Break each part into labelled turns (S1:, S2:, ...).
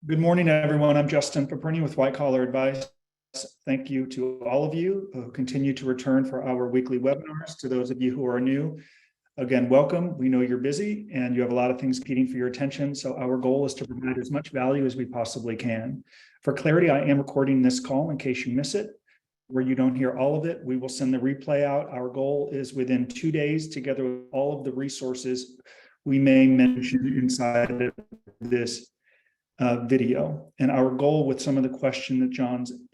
S1: Good morning, everyone. I'm Justin Paperny with White Collar Advice. Thank you to all of you who continue to return for our weekly webinars. To those of you who are new, again, welcome. We know you're busy and you have a lot of things competing for your attention. So our goal is to provide as much value as we possibly can. For clarity, I am recording this call in case you miss it. Where you don't hear all of it, we will send the replay out. Our goal is within 2 days, together with all of the resources we may mention inside of this video. And our goal with some of the questions that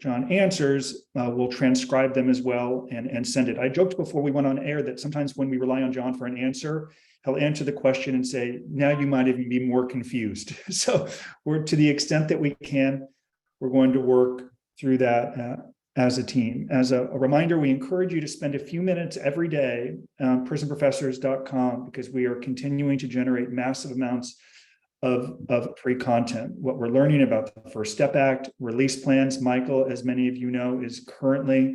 S1: Jon answers, we'll transcribe them as well and send it. I joked before we went on air that sometimes when we rely on Jon for an answer, he'll answer the question and say, now you might even be more confused. So we're, to the extent that we can, we're going to work through that as a team. As a reminder, we encourage you to spend a few minutes every day on prisonprofessors.com because we are continuing to generate massive amounts of free content. What we're learning about the First Step Act, release plans. Michael, as many of you know, is currently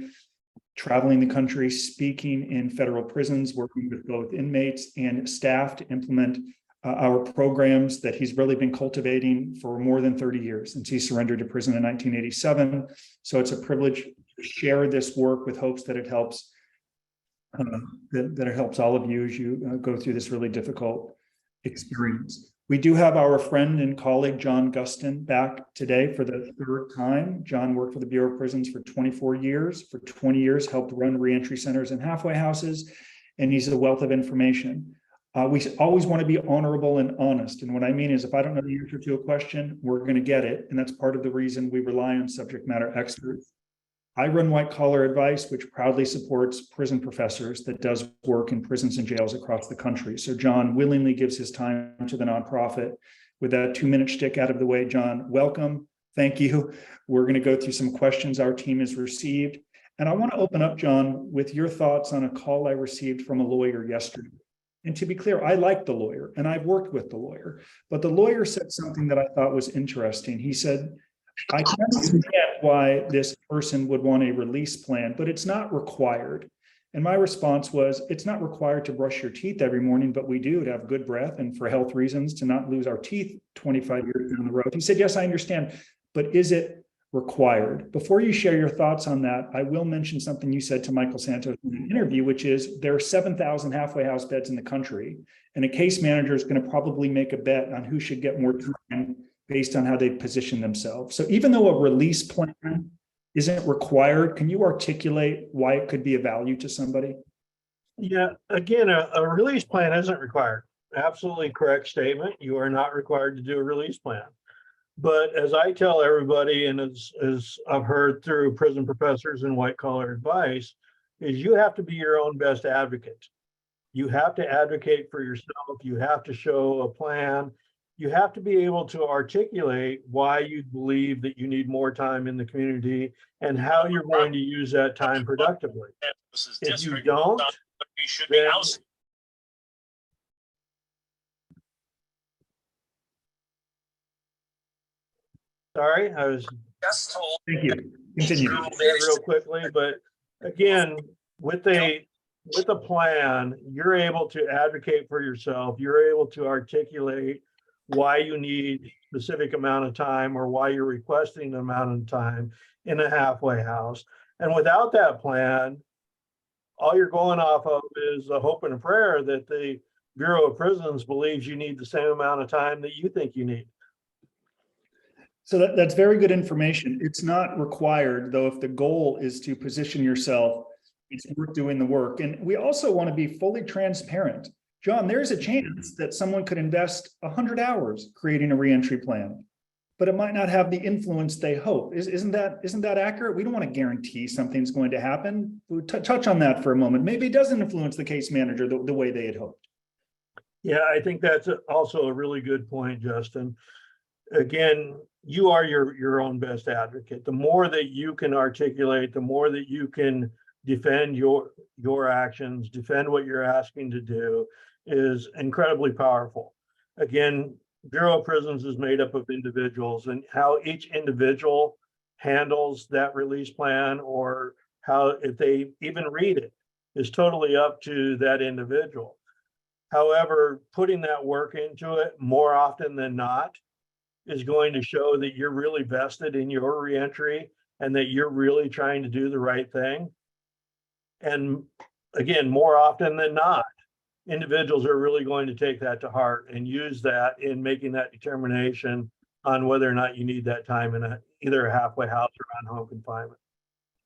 S1: traveling the country, speaking in federal prisons, working with both inmates and staff to implement our programs that he's really been cultivating for more than 30 years since he surrendered to prison in 1987. So it's a privilege to share this work with hopes that it helps that it helps all of you as you go through this really difficult experience. We do have our friend and colleague, Jon Gustin, back today for the third time. Jon worked for the Bureau of Prisons for 24 years. For 20 years, helped run reentry centers and halfway houses, and he's a wealth of information. We always want to be honorable and honest. And what I mean is, if I don't know the answer to a question, we're going to get it. And that's part of the reason we rely on subject matter experts. I run White Collar Advice, which proudly supports prison professors that does work in prisons and jails across the country. So Jon willingly gives his time to the nonprofit. With that 2-minute shtick out of the way, Jon, welcome. Thank you. We're going to go through some questions our team has received. And I want to open up, Jon, with your thoughts on a call I received from a lawyer yesterday. And to be clear, I like the lawyer and I've worked with the lawyer, but the lawyer said something that I thought was interesting. He said, I can understand why this person would want a release plan, but it's not required. And my response was, it's not required to brush your teeth every morning, but we do to have good breath and for health reasons to not lose our teeth 25 years down the road. He said, yes, I understand, but is it required? Before you share your thoughts on that, I will mention something you said to Michael Santos in an interview, which is there are 7,000 halfway house beds in the country, and a case manager is going to probably make a bet on who should get more time based on how they position themselves. So even though a release plan isn't required, can you articulate why it could be of value to somebody?
S2: Yeah, again, a release plan isn't required. Absolutely correct statement. You are not required to do a release plan. But as I tell everybody, and as I've heard through prison professors and White Collar Advice, is you have to be your own best advocate. You have to advocate for yourself. You have to show a plan. You have to be able to articulate why you believe that you need more time in the community and how you're going to use that time productively. If you don't, then sorry, I was
S1: just told. Thank you. Continue
S2: real quickly, but again, with a plan, you're able to advocate for yourself. You're able to articulate why you need a specific amount of time or why you're requesting an amount of time in a halfway house. And without that plan, all you're going off of is a hope and a prayer that the Bureau of Prisons believes you need the same amount of time that you think you need.
S1: So that's very good information. It's not required, though, if the goal is to position yourself, it's worth doing the work. And we also want to be fully transparent. Jon, there's a chance that someone could invest 100 hours creating a reentry plan, but it might not have the influence they hope. Isn't that accurate? We don't want to guarantee something's going to happen. We'll touch on that for a moment. Maybe it doesn't influence the case manager the way they had hoped.
S2: Yeah, I think that's also a really good point, Justin. Again, you are your own best advocate. The more that you can articulate, the more that you can defend your actions, defend what you're asking to do, is incredibly powerful. Again, Bureau of Prisons is made up of individuals, and how each individual handles that release plan or how, if they even read it, is totally up to that individual. However, putting that work into it more often than not is going to show that you're really vested in your reentry and that you're really trying to do the right thing. And again, more often than not, individuals are really going to take that to heart and use that in making that determination on whether or not you need that time in either a halfway house or on home confinement.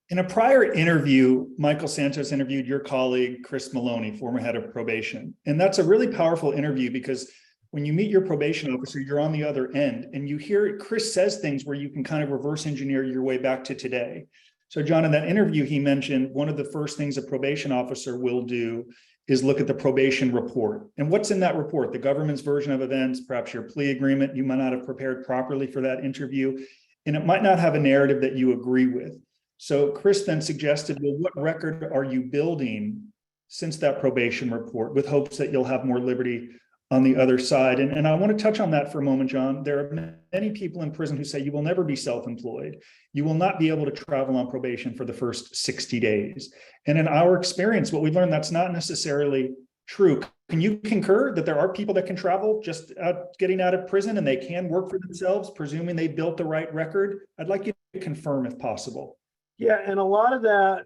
S1: In a prior interview, Michael Santos interviewed your colleague, Chris Maloney, former head of probation. And that's a really powerful interview because when you meet your probation officer, you're on the other end and you hear Chris says things where you can kind of reverse engineer your way back to today. So John, in that interview, he mentioned one of the first things a probation officer will do is look at the probation report. And what's in that report? The government's version of events, perhaps your plea agreement, you might not have prepared properly for that interview, and it might not have a narrative that you agree with. So Chris then suggested, well, what record are you building since that probation report with hopes that you'll have more liberty on the other side? And I want to touch on that for a moment, John. There are many people in prison who say you will never be self-employed. You will not be able to travel on probation for the first 60 days. And in our experience, what we've learned, that's not necessarily true. Can you concur that there are people that can travel just getting out of prison and they can work for themselves, presuming they built the right record? I'd like you to confirm if possible.
S2: Yeah, and a lot of that,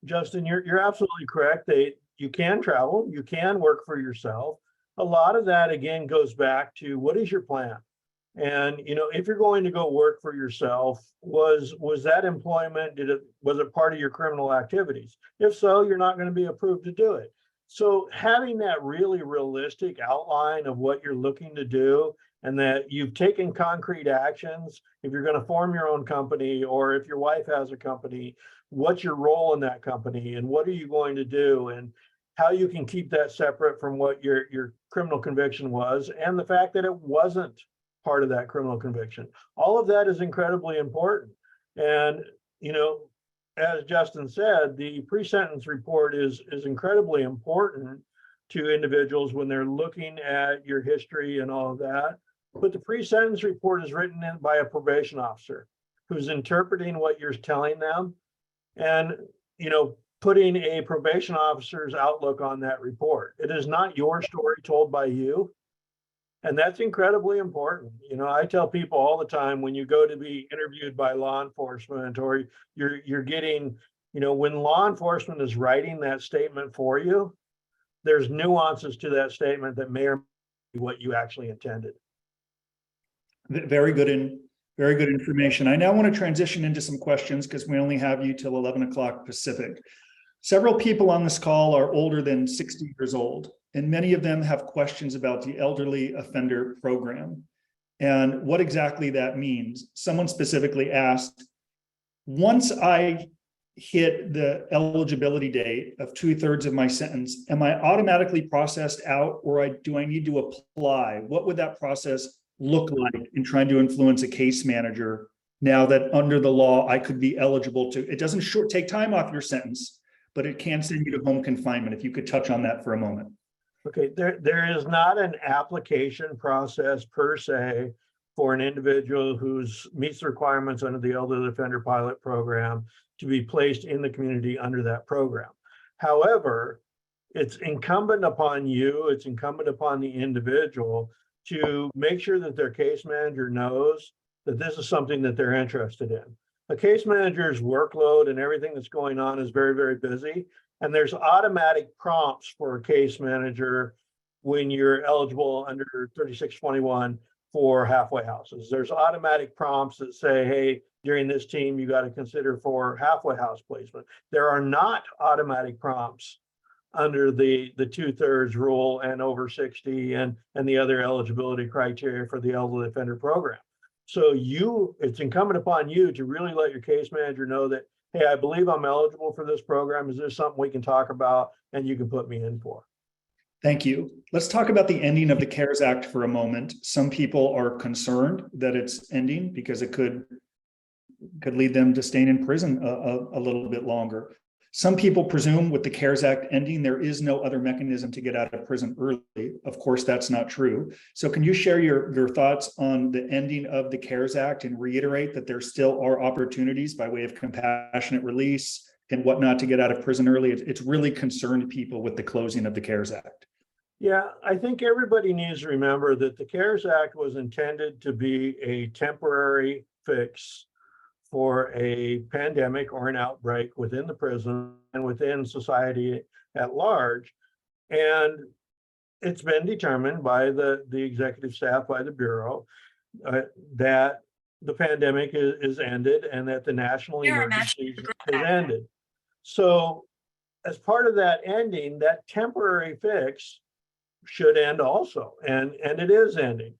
S2: Justin, you're absolutely correct. You can travel, you can work for yourself. A lot of that, again, goes back to what is your plan? And, if you're going to go work for yourself, was that employment, was it part of your criminal activities? If so, you're not going to be approved to do it. So having that really realistic outline of what you're looking to do and that you've taken concrete actions, if you're going to form your own company or if your wife has a company, what's your role in that company and what are you going to do and how you can keep that separate from what your criminal conviction was and the fact that it wasn't part of that criminal conviction. All of that is incredibly important. And, as Justin said, the pre-sentence report is incredibly important to individuals when they're looking at your history and all of that. But the pre-sentence report is written by a probation officer who's interpreting what you're telling them and, putting a probation officer's outlook on that report. It is not your story told by you. And that's incredibly important. I tell people all the time when you go to be interviewed by law enforcement or you're getting, when law enforcement is writing that statement for you, there's nuances to that statement that may or may not be what you actually intended.
S1: Very good information. I now want to transition into some questions because we only have you till 11 o'clock Pacific. Several people on this call are older than 60 years old, and many of them have questions about the elderly offender program and what exactly that means. Someone specifically asked, once I hit the eligibility date of 2/3 of my sentence, am I automatically processed out or do I need to apply? What would that process look like in trying to influence a case manager now that under the law I could be eligible to? It doesn't take time off your sentence, but it can send you to home confinement. If you could touch on that for a moment.
S2: Okay, there is not an application process per se for an individual who meets the requirements under the Elderly Offender Pilot Program to be placed in the community under that program. However, it's incumbent upon you, it's incumbent upon the individual to make sure that their case manager knows that this is something that they're interested in. A case manager's workload and everything that's going on is very, very busy. And there's automatic prompts for a case manager when you're eligible under 3621 for halfway houses. There's automatic prompts that say, hey, during this team, you got to consider for halfway house placement. There are not automatic prompts under the 2/3 rule and over 60 and the other eligibility criteria for the elderly offender program. So it's incumbent upon you to really let your case manager know that, hey, I believe I'm eligible for this program. Is there something we can talk about and you can put me in for?
S1: Thank you. Let's talk about the ending of the CARES Act for a moment. Some people are concerned that it's ending because it could lead them to staying in prison a little bit longer. Some people presume with the CARES Act ending, there is no other mechanism to get out of prison early. Of course, that's not true. So can you share your thoughts on the ending of the CARES Act and reiterate that there still are opportunities by way of compassionate release and whatnot to get out of prison early? It's really concerned people with the closing of the CARES Act.
S2: Yeah, I think everybody needs to remember that the CARES Act was intended to be a temporary fix for a pandemic or an outbreak within the prison and within society at large. And it's been determined by the executive staff, by the Bureau, that the pandemic is ended and that the national emergency is ended. So as part of that ending, that temporary fix should end also, and it is ending.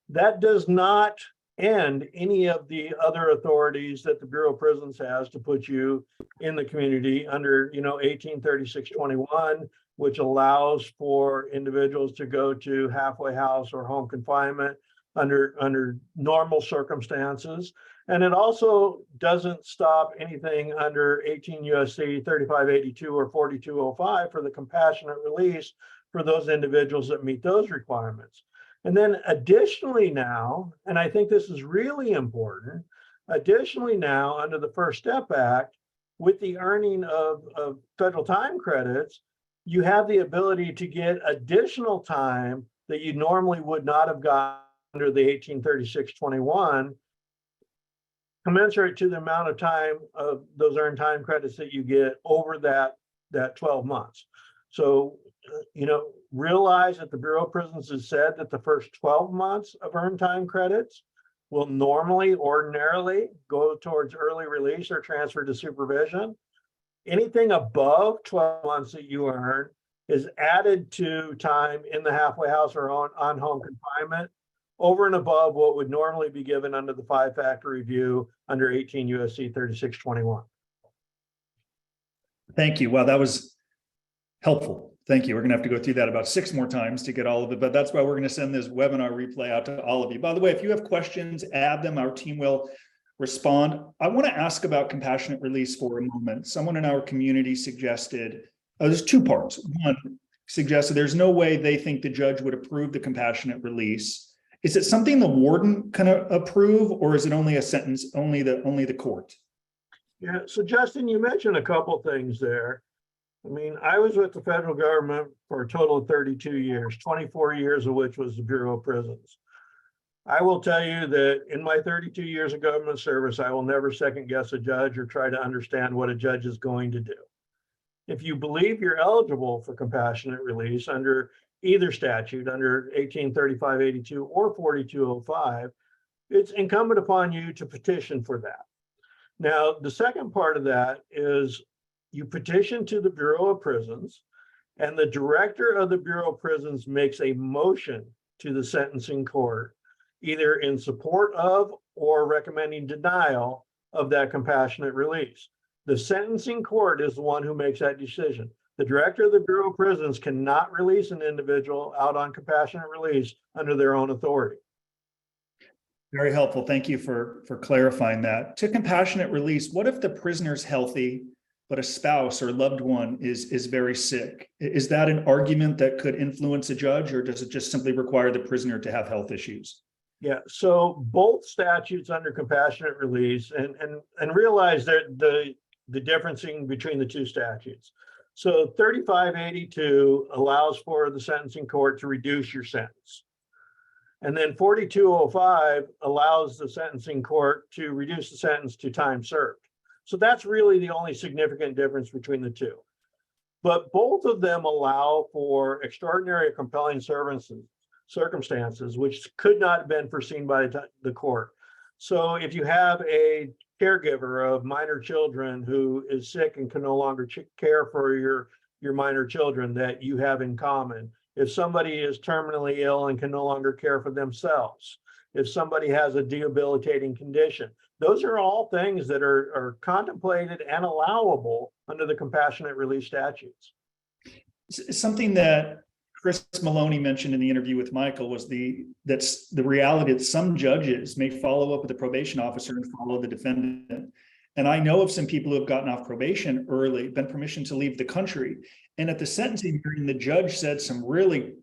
S2: That does not end any of the other authorities that the Bureau of Prisons has to put you in the community under, 1836-21, which allows for individuals to go to halfway house or home confinement under normal circumstances. And it also doesn't stop anything under 18 USC 3582 or 4205 for the compassionate release for those individuals that meet those requirements. And then additionally now, and I think this is really important, additionally now under the First Step Act, with the earning of federal time credits, you have the ability to get additional time that you normally would not have gotten under the 1836-21, commensurate to the amount of time of those earned time credits that you get over that 12 months. So, realize that the Bureau of Prisons has said that the first 12 months of earned time credits will ordinarily go towards early release or transfer to supervision. Anything above 12 months that you earn is added to time in the halfway house or on home confinement over and above what would normally be given under the 5-factor review under 18 USC 3621.
S1: Thank you. Well, that was helpful. Thank you. We're going to have to go through that about 6 more times to get all of it, but that's why we're going to send this webinar replay out to all of you. By the way, if you have questions, add them. Our team will respond. I want to ask about compassionate release for a moment. Someone in our community suggested, there's 2 parts. One, suggested there's no way they think the judge would approve the compassionate release. Is it something the warden can approve, or is it only a sentence, only the court?
S2: Yeah, so Justin, you mentioned a couple things there. I mean, I was with the federal government for a total of 32 years, 24 years of which was the Bureau of Prisons. I will tell you that in my 32 years of government service, I will never second guess a judge or try to understand what a judge is going to do. If you believe you're eligible for compassionate release under either statute, under 1835-82 or 4205, it's incumbent upon you to petition for that. Now, the second part of that is you petition to the Bureau of Prisons, and the director of the Bureau of Prisons makes a motion to the sentencing court, either in support of or recommending denial of that compassionate release. The sentencing court is the one who makes that decision. The director of the Bureau of Prisons cannot release an individual out on compassionate release under their own authority.
S1: Very helpful. Thank you for clarifying that. To compassionate release, what if the prisoner's healthy, but a spouse or loved one is very sick? Is that an argument that could influence a judge, or does it just simply require the prisoner to have health issues?
S2: Yeah, so both statutes under compassionate release, and realize that the differencing between the 2 statutes. So 3582 allows for the sentencing court to reduce your sentence. And then 4205 allows the sentencing court to reduce the sentence to time served. So that's really the only significant difference between the 2. But both of them allow for extraordinary or compelling circumstances, which could not have been foreseen by the court. So if you have a caregiver of minor children who is sick and can no longer care for your minor children that you have in common, if somebody is terminally ill and can no longer care for themselves, if somebody has a debilitating condition, those are all things that are contemplated and allowable under the compassionate release statutes.
S1: Something that Chris Maloney mentioned in the interview with Michael was that's the reality that some judges may follow up with the probation officer and follow the defendant. And I know of some people who have gotten off probation early, been permission to leave the country. And at the sentencing hearing, the judge said some really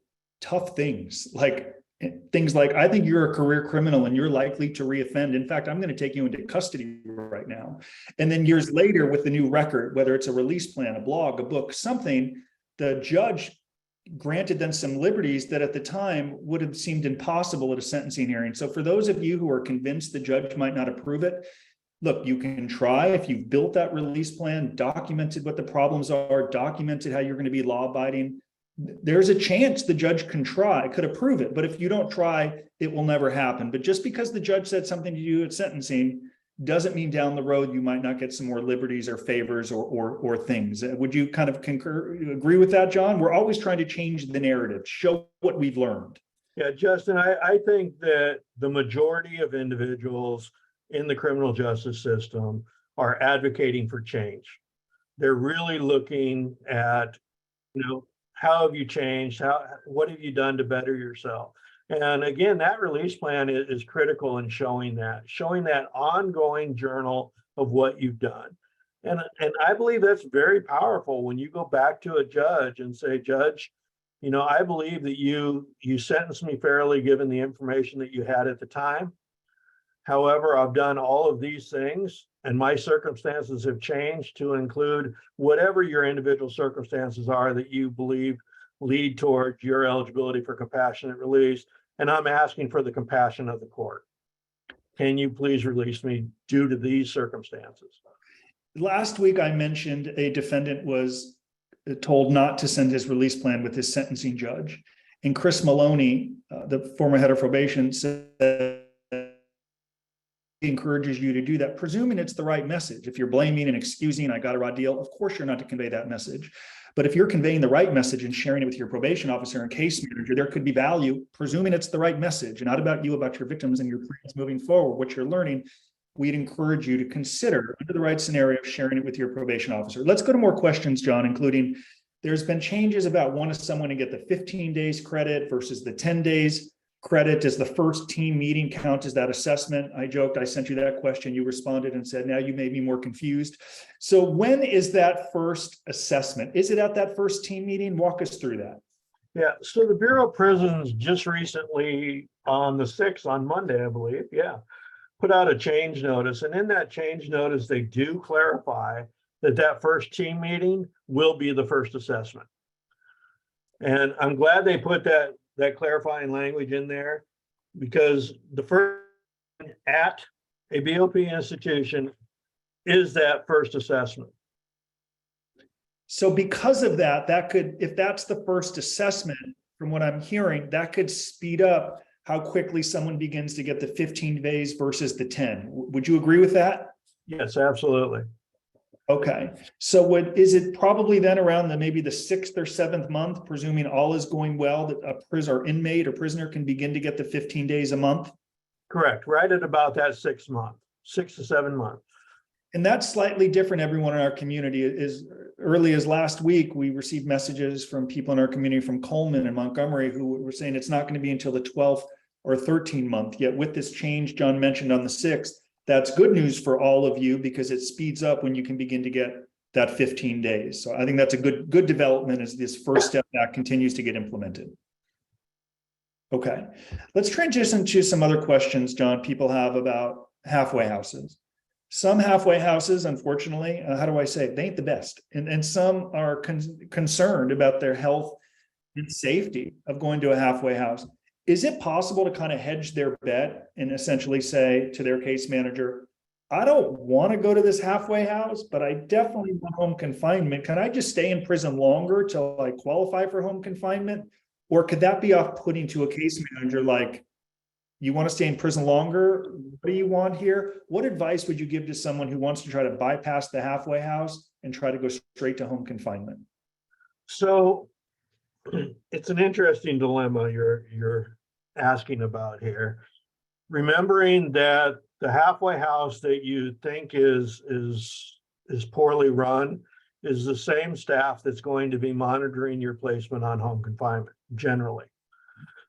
S1: tough things like, I think you're a career criminal and you're likely to reoffend. In fact, I'm going to take you into custody right now. And then years later with the new record, whether it's a release plan, a blog, a book, something, the judge, granted them some liberties that at the time would have seemed impossible at a sentencing hearing. So for those of you who are convinced the judge might not approve it, look, you can try. If you've built that release plan, documented what the problems are, documented how you're going to be law abiding, there's a chance the judge could approve it. But if you don't try, it will never happen. But just because the judge said something to you at sentencing doesn't mean down the road you might not get some more liberties or favors or things. Would you kind of agree with that, Jon? We're always trying to change the narrative, show what we've learned.
S2: Yeah, Justin, I think that the majority of individuals in the criminal justice system are advocating for change. They're really looking at, how have you changed? What have you done to better yourself? And again, that release plan is critical in showing that ongoing journal of what you've done. And I believe that's very powerful when you go back to a judge and say, Judge, I believe that you sentenced me fairly given the information that you had at the time. However, I've done all of these things and my circumstances have changed to include whatever your individual circumstances are that you believe lead towards your eligibility for compassionate release. And I'm asking for the compassion of the court. Can you please release me due to these circumstances?
S1: Last week, I mentioned a defendant was told not to send his release plan with his sentencing judge. And Chris Maloney, the former head of probation, said he encourages you to do that, presuming it's the right message. If you're blaming and excusing, I got a raw deal, of course you're not to convey that message. But if you're conveying the right message and sharing it with your probation officer and case manager, there could be value, presuming it's the right message, and not about you, about your victims and your plans moving forward, what you're learning. We'd encourage you to consider, under the right scenario, sharing it with your probation officer. Let's go to more questions, Jon, including there's been changes about wanting someone to get the 15 days credit versus the 10 days credit. Does the first team meeting count as that assessment? I joked, I sent you that question. You responded and said, now you made me more confused. So when is that first assessment? Is it at that first team meeting? Walk us through that.
S2: Yeah, so the Bureau of Prisons just recently on the 6th, on Monday, I believe, put out a change notice. And in that change notice, they do clarify that first team meeting will be the first assessment. And I'm glad they put that clarifying language in there, because the first at a BOP institution is that first assessment.
S1: So because of that, that could, if that's the first assessment, from what I'm hearing, that could speed up how quickly someone begins to get the 15 days versus the 10. Would you agree with that?
S2: Yes, absolutely.
S1: Okay. So is it probably then around maybe the 6th or 7th month, presuming all is going well, that a prisoner, inmate or prisoner can begin to get the 15 days a month?
S2: Correct. Right at about that 6 month, 6 to 7 months.
S1: And that's slightly different. Everyone in our community, as early as last week, we received messages from people in our community from Coleman and Montgomery who were saying it's not going to be until the 12th or 13th month. Yet with this change Jon mentioned on the 6th, that's good news for all of you because it speeds up when you can begin to get that 15 days. So I think that's a good development as this first step that continues to get implemented. Okay, let's transition to some other questions, Jon, people have about halfway houses. Some halfway houses, unfortunately, how do I say it? They ain't the best. And some are concerned about their health and safety of going to a halfway house. Is it possible to kind of hedge their bet and essentially say to their case manager, I don't want to go to this halfway house, but I definitely want home confinement. Can I just stay in prison longer till I qualify for home confinement? Or could that be off-putting to a case manager like, you want to stay in prison longer? What do you want here? What advice would you give to someone who wants to try to bypass the halfway house and try to go straight to home confinement?
S2: So it's an interesting dilemma you're asking about here. Remembering that the halfway house that you think is poorly run is the same staff that's going to be monitoring your placement on home confinement generally.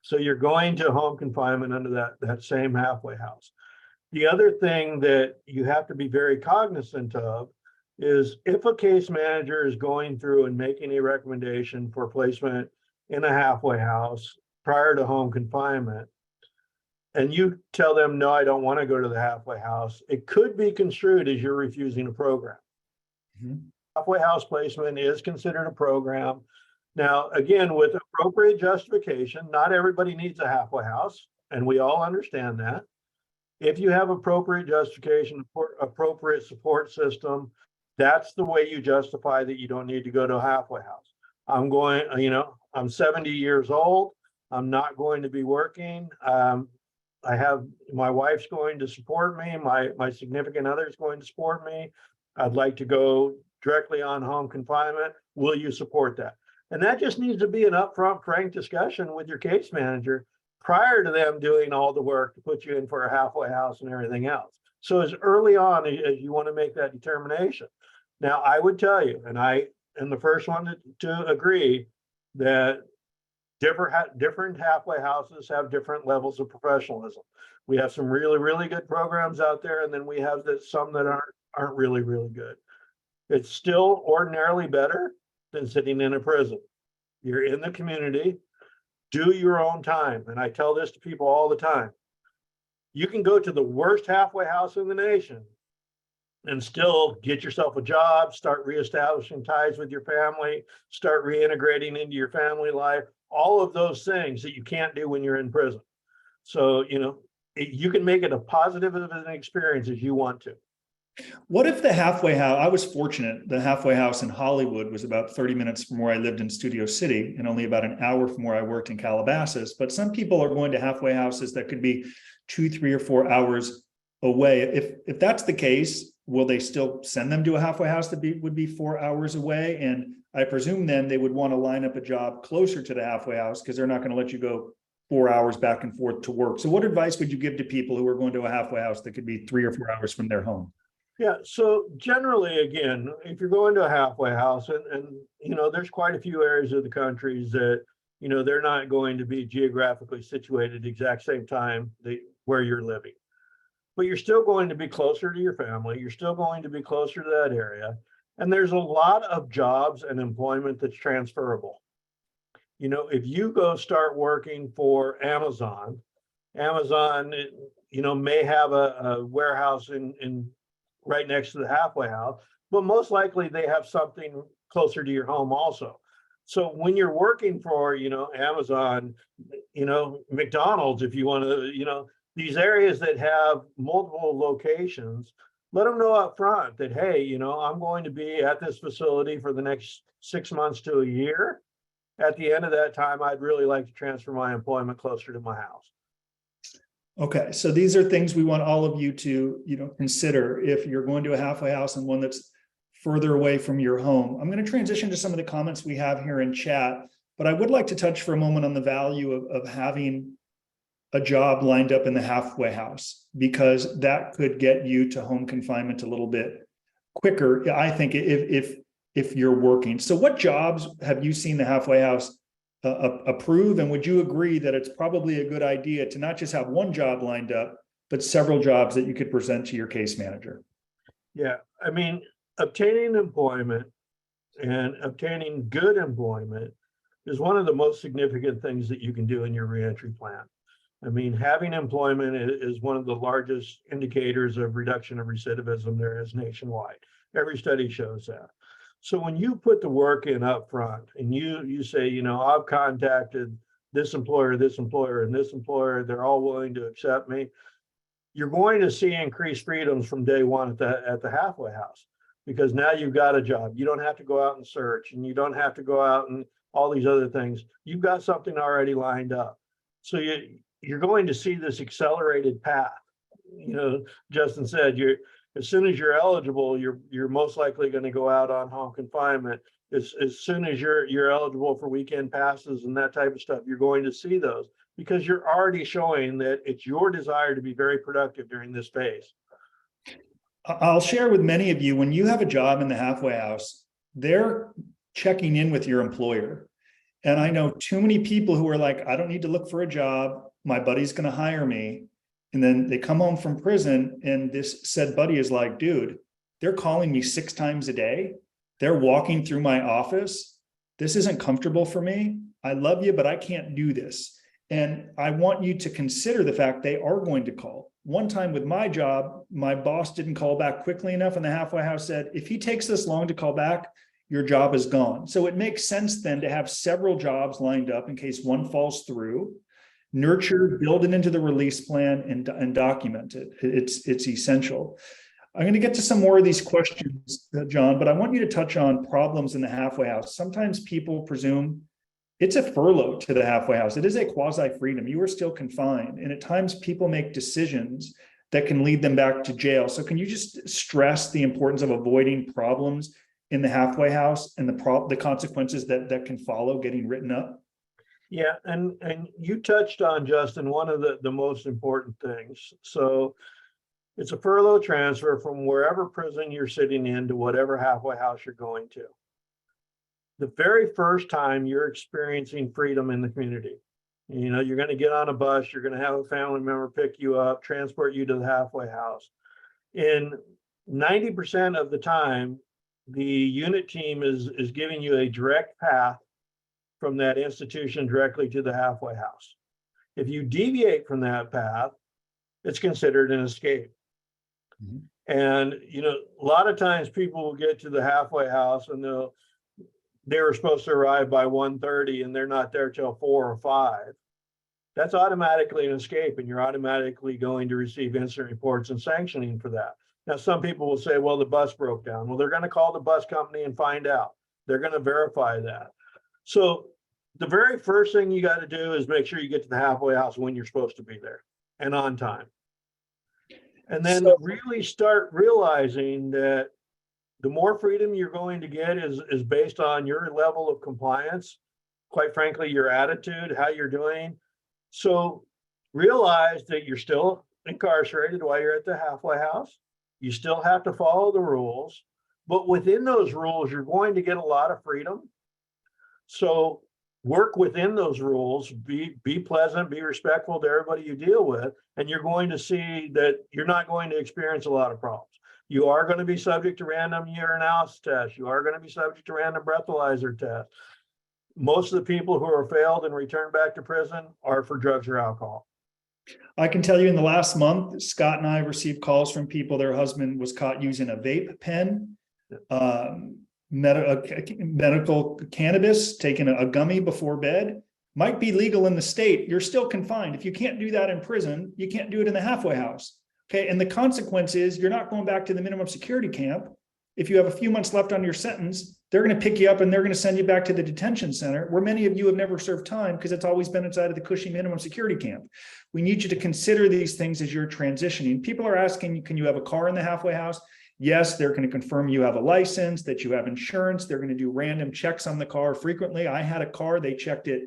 S2: So you're going to home confinement under that same halfway house. The other thing that you have to be very cognizant of is if a case manager is going through and making a recommendation for placement in a halfway house prior to home confinement, and you tell them, no, I don't want to go to the halfway house, it could be construed as you're refusing a program. Mm-hmm. Halfway house placement is considered a program. Now, again, with appropriate justification, not everybody needs a halfway house, and we all understand that. If you have appropriate justification, appropriate support system, that's the way you justify that you don't need to go to a halfway house. I'm 70 years old. I'm not going to be working. I have, my wife's going to support me. My significant other is going to support me. I'd like to go directly on home confinement. Will you support that? And that just needs to be an upfront, frank discussion with your case manager prior to them doing all the work to put you in for a halfway house and everything else. So as early on as you want to make that determination. Now, I would tell you, and I am the first one to agree that different halfway houses have different levels of professionalism. We have some really, really good programs out there, and then we have some that aren't really, really good. It's still ordinarily better than sitting in a prison. You're in the community, do your own time. And I tell this to people all the time. You can go to the worst halfway house in the nation and still get yourself a job, start reestablishing ties with your family, start reintegrating into your family life, all of those things that you can't do when you're in prison. So, you can make it as positive of an experience as you want to.
S1: What if the halfway house, I was fortunate, the halfway house in Hollywood was about 30 minutes from where I lived in Studio City and only about an hour from where I worked in Calabasas. But some people are going to halfway houses that could be 2, 3, or 4 hours away. If that's the case, will they still send them to a halfway house that would be 4 hours away? And I presume then they would want to line up a job closer to the halfway house because they're not going to let you go 4 hours back and forth to work. So what advice would you give to people who are going to a halfway house that could be 3 or 4 hours from their home?
S2: Yeah, so generally, again, if you're going to a halfway house, and there's quite a few areas of the country that, they're not going to be geographically situated at the exact same time where you're living. But you're still going to be closer to your family. You're still going to be closer to that area. And there's a lot of jobs and employment that's transferable. If you go start working for Amazon, may have a warehouse in right next to the halfway house, but most likely they have something closer to your home also. So when you're working for, Amazon, McDonald's, if you want to, these areas that have multiple locations, let them know up front that, hey, I'm going to be at this facility for the next 6 months to a year. At the end of that time, I'd really like to transfer my employment closer to my house.
S1: Okay, so these are things we want all of you to, consider if you're going to a halfway house and one that's further away from your home. I'm going to transition to some of the comments we have here in chat, but I would like to touch for a moment on the value of having a job lined up in the halfway house, because that could get you to home confinement a little bit quicker, I think, if you're working. So what jobs have you seen the halfway house approve, and would you agree that it's probably a good idea to not just have one job lined up, but several jobs that you could present to your case manager?
S2: Yeah, I mean, obtaining employment and obtaining good employment is one of the most significant things that you can do in your reentry plan. I mean, having employment is one of the largest indicators of reduction of recidivism there is nationwide. Every study shows that. So when you put the work in up front and you say, I've contacted this employer, and this employer, they're all willing to accept me, you're going to see increased freedoms from day one at the halfway house, because now you've got a job. You don't have to go out and search, and you don't have to go out and all these other things. You've got something already lined up. So you're going to see this accelerated path. Justin said, as soon as you're eligible, you're most likely going to go out on home confinement. As soon as you're eligible for weekend passes and that type of stuff, you're going to see those, because you're already showing that it's your desire to be very productive during this phase.
S1: I'll share with many of you, when you have a job in the halfway house, they're checking in with your employer. And I know too many people who are like, I don't need to look for a job. My buddy's going to hire me. And then they come home from prison and this said buddy is like, dude, they're calling me 6 times a day. They're walking through my office. This isn't comfortable for me. I love you, but I can't do this. And I want you to consider the fact they are going to call. One time with my job, my boss didn't call back quickly enough, and the halfway house said, if he takes this long to call back, your job is gone. So it makes sense then to have several jobs lined up in case one falls through, nurture, build it into the release plan, and document it. It's essential. I'm going to get to some more of these questions, Jon, but I want you to touch on problems in the halfway house. Sometimes people presume it's a furlough to the halfway house. It is a quasi-freedom. You are still confined. And at times people make decisions that can lead them back to jail. So can you just stress the importance of avoiding problems in the halfway house and the consequences that can follow getting written up?
S2: Yeah, and you touched on, Justin, one of the most important things. So it's a furlough transfer from wherever prison you're sitting in to whatever halfway house you're going to. The very first time you're experiencing freedom in the community, you know, you're going to get on a bus, you're going to have a family member pick you up, transport you to the halfway house. In 90% of the time, the unit team is giving you a direct path from that institution directly to the halfway house. If you deviate from that path, it's considered an escape. Mm-hmm. And, you know, a lot of times people will get to the halfway house and they were supposed to arrive by 1:30 and they're not there till 4 or 5. That's automatically an escape, and you're automatically going to receive incident reports and sanctioning for that. Now, some people will say, well, the bus broke down. Well, they're going to call the bus company and find out. They're going to verify that. So the very first thing you got to do is make sure you get to the halfway house when you're supposed to be there and on time. And then really start realizing that the more freedom you're going to get is based on your level of compliance, quite frankly, your attitude, how you're doing. So realize that you're still incarcerated while you're at the halfway house. You still have to follow the rules, but within those rules, you're going to get a lot of freedom. So work within those rules, be pleasant, be respectful to everybody you deal with, and you're going to see that you're not going to experience a lot of problems. You are going to be subject to random urinalysis tests. You are going to be subject to random breathalyzer tests. Most of the people who are failed and returned back to prison are for drugs or alcohol.
S1: I can tell you in the last month, Scott and I received calls from people, their husband was caught using a vape pen, medical cannabis, taking a gummy before bed. Might be legal in the state. You're still confined. If you can't do that in prison, you can't do it in the halfway house. Okay. And the consequence is you're not going back to the minimum security camp. If you have a few months left on your sentence, they're going to pick you up and they're going to send you back to the detention center, where many of you have never served time because it's always been inside of the cushy minimum security camp. We need you to consider these things as you're transitioning. People are asking, can you have a car in the halfway house? Yes, they're going to confirm you have a license, that you have insurance. They're going to do random checks on the car frequently. I had a car, they checked it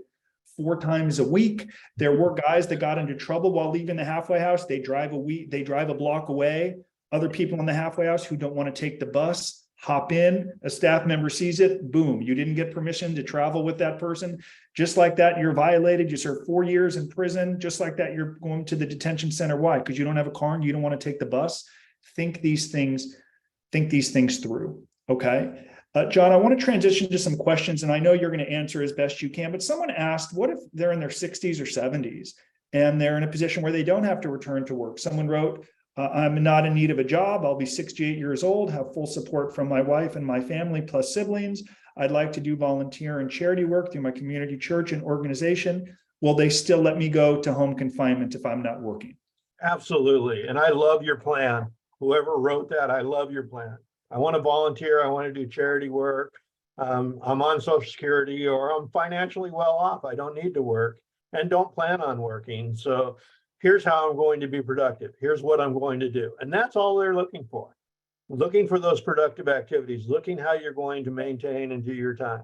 S1: 4 times a week. There were guys that got into trouble while leaving the halfway house. They drive a block away. Other people in the halfway house who don't want to take the bus, hop in, a staff member sees it, boom, you didn't get permission to travel with that person. Just like that, you're violated. You serve 4 years in prison. Just like that, you're going to the detention center. Why? Because you don't have a car and you don't want to take the bus. Think these things through. Okay. Jon, I want to transition to some questions, and I know you're going to answer as best you can, but someone asked, what if they're in their 60s or 70s and they're in a position where they don't have to return to work? Someone wrote, I'm not in need of a job. I'll be 68 years old, have full support from my wife and my family plus siblings. I'd like to do volunteer and charity work through my community church and organization. Will they still let me go to home confinement if I'm not working?
S2: Absolutely. And I love your plan. Whoever wrote that, I love your plan. I want to volunteer. I want to do charity work. I'm on Social Security, or I'm financially well off. I don't need to work and don't plan on working. So here's how I'm going to be productive. Here's what I'm going to do. And that's all they're looking for those productive activities, looking how you're going to maintain and do your time.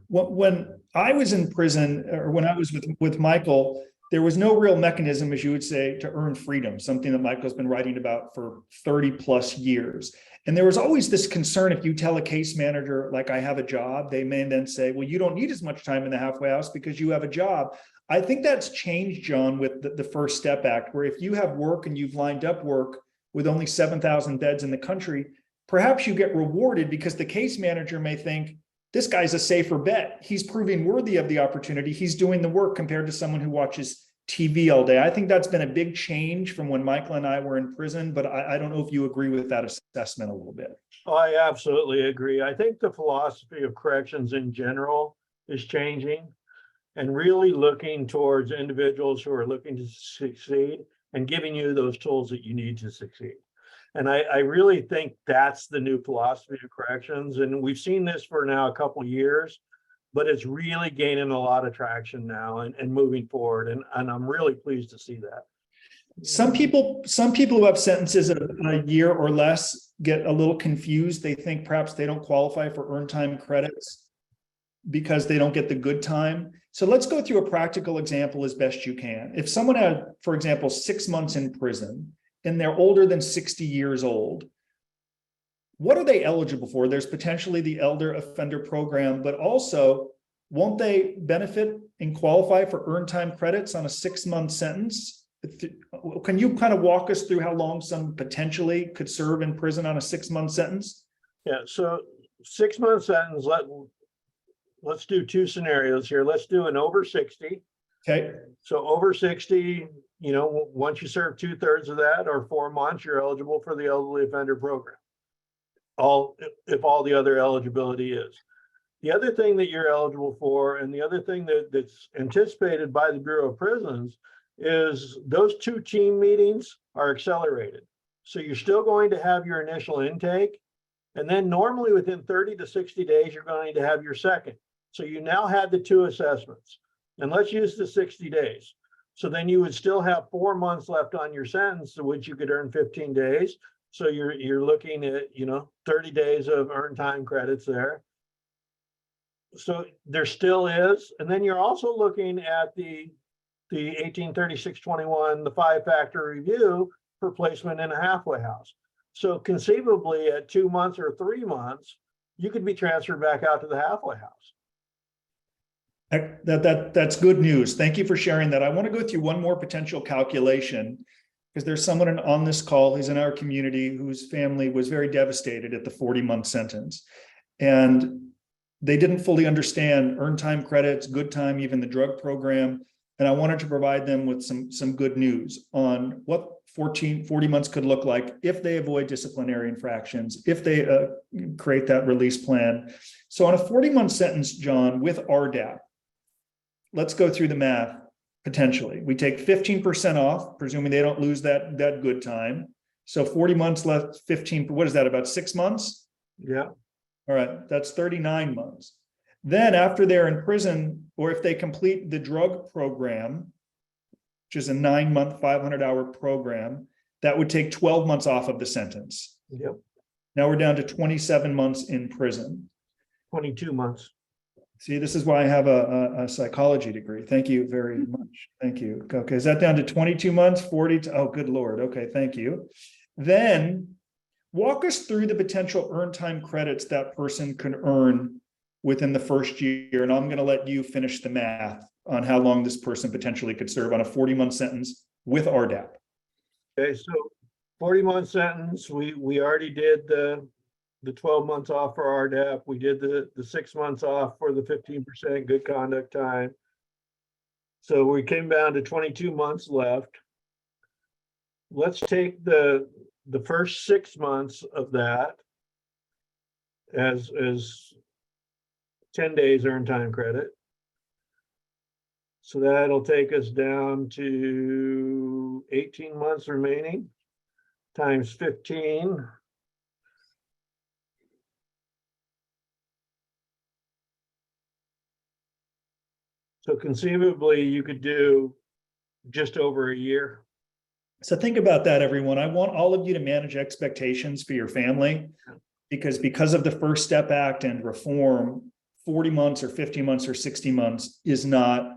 S1: When I was in prison, or when I was with Michael, there was no real mechanism, as you would say, to earn freedom, something that Michael's been writing about for 30 plus years. And there was always this concern, if you tell a case manager, like, I have a job, they may then say, well, you don't need as much time in the halfway house because you have a job. I think that's changed, Jon, with the First Step Act, where if you have work and you've lined up work with only 7,000 beds in the country, perhaps you get rewarded because the case manager may think, this guy's a safer bet. He's proving worthy of the opportunity. He's doing the work compared to someone who watches TV all day. I think that's been a big change from when Michael and I were in prison, but I don't know if you agree with that assessment a little bit.
S2: I absolutely agree. I think the philosophy of corrections in general is changing and really looking towards individuals who are looking to succeed and giving you those tools that you need to succeed. And I really think that's the new philosophy of corrections. And we've seen this for now a couple of years, but it's really gaining a lot of traction now and moving forward. And I'm really pleased to see that.
S1: Some people who have sentences of a year or less get a little confused. They think perhaps they don't qualify for earned time credits because they don't get the good time. So let's go through a practical example as best you can. If someone had, for example, 6 months in prison and they're older than 60 years old, what are they eligible for? There's potentially the elder offender program, but also won't they benefit and qualify for earned time credits on a 6-month sentence? Can you kind of walk us through how long some potentially could serve in prison on a 6-month sentence?
S2: Yeah, so 6-month sentence, let's do two scenarios here. Let's do an over 60.
S1: Okay.
S2: So over 60, once you serve 2/3 of that or 4 months, you're eligible for the elderly offender program. If all the other eligibility is. The other thing that you're eligible for, and the other thing that's anticipated by the Bureau of Prisons, is those 2 team meetings are accelerated. So you're still going to have your initial intake, and then normally within 30 to 60 days, you're going to have your second. So you now had the 2 assessments, and let's use the 60 days. So then you would still have 4 months left on your sentence, to which you could earn 15 days. So you're looking at 30 days of earned time credits there. So there still is, and then you're also looking at the 1836-21, the 5-factor review for placement in a halfway house. So conceivably at 2 months or 3 months, you could be transferred back out to the halfway house.
S1: That's good news. Thank you for sharing that. I want to go through one more potential calculation because there's someone on this call who's in our community whose family was very devastated at the 40-month sentence. And they didn't fully understand earned time credits, good time, even the drug program. And I wanted to provide them with some good news on what 40 months could look like if they avoid disciplinary infractions, if they create that release plan. So on a 40-month sentence, John, with RDAP, let's go through the math potentially. We take 15% off, presuming they don't lose that good time. So 40 months left, 15, what is that, about 6 months?
S2: Yeah.
S1: All right, that's 39 months. Then after they're in prison, or if they complete the drug program, which is a 9-month, 500-hour program, that would take 12 months off of the sentence.
S2: Yep.
S1: Now we're down to 27 months in prison.
S2: 22 months.
S1: See, this is why I have a psychology degree. Thank you very much. Thank you. Okay, is that down to 22 months, 40? Oh, good Lord. Okay, thank you. Then walk us through the potential earned time credits that person can earn within the first year. And I'm going to let you finish the math on how long this person potentially could serve on a 40-month sentence with RDAP.
S2: Okay, so 40-month sentence, we already did the 12 months off for RDAP. We did the 6 months off for the 15% good conduct time. So we came down to 22 months left. Let's take the first 6 months of that as 10 days earned time credit. So that'll take us down to 18 months remaining times 15. So conceivably you could do just over a year.
S1: So think about that, everyone. I want all of you to manage expectations for your family because of the First Step Act and reform, 40 months or 50 months or 60 months is not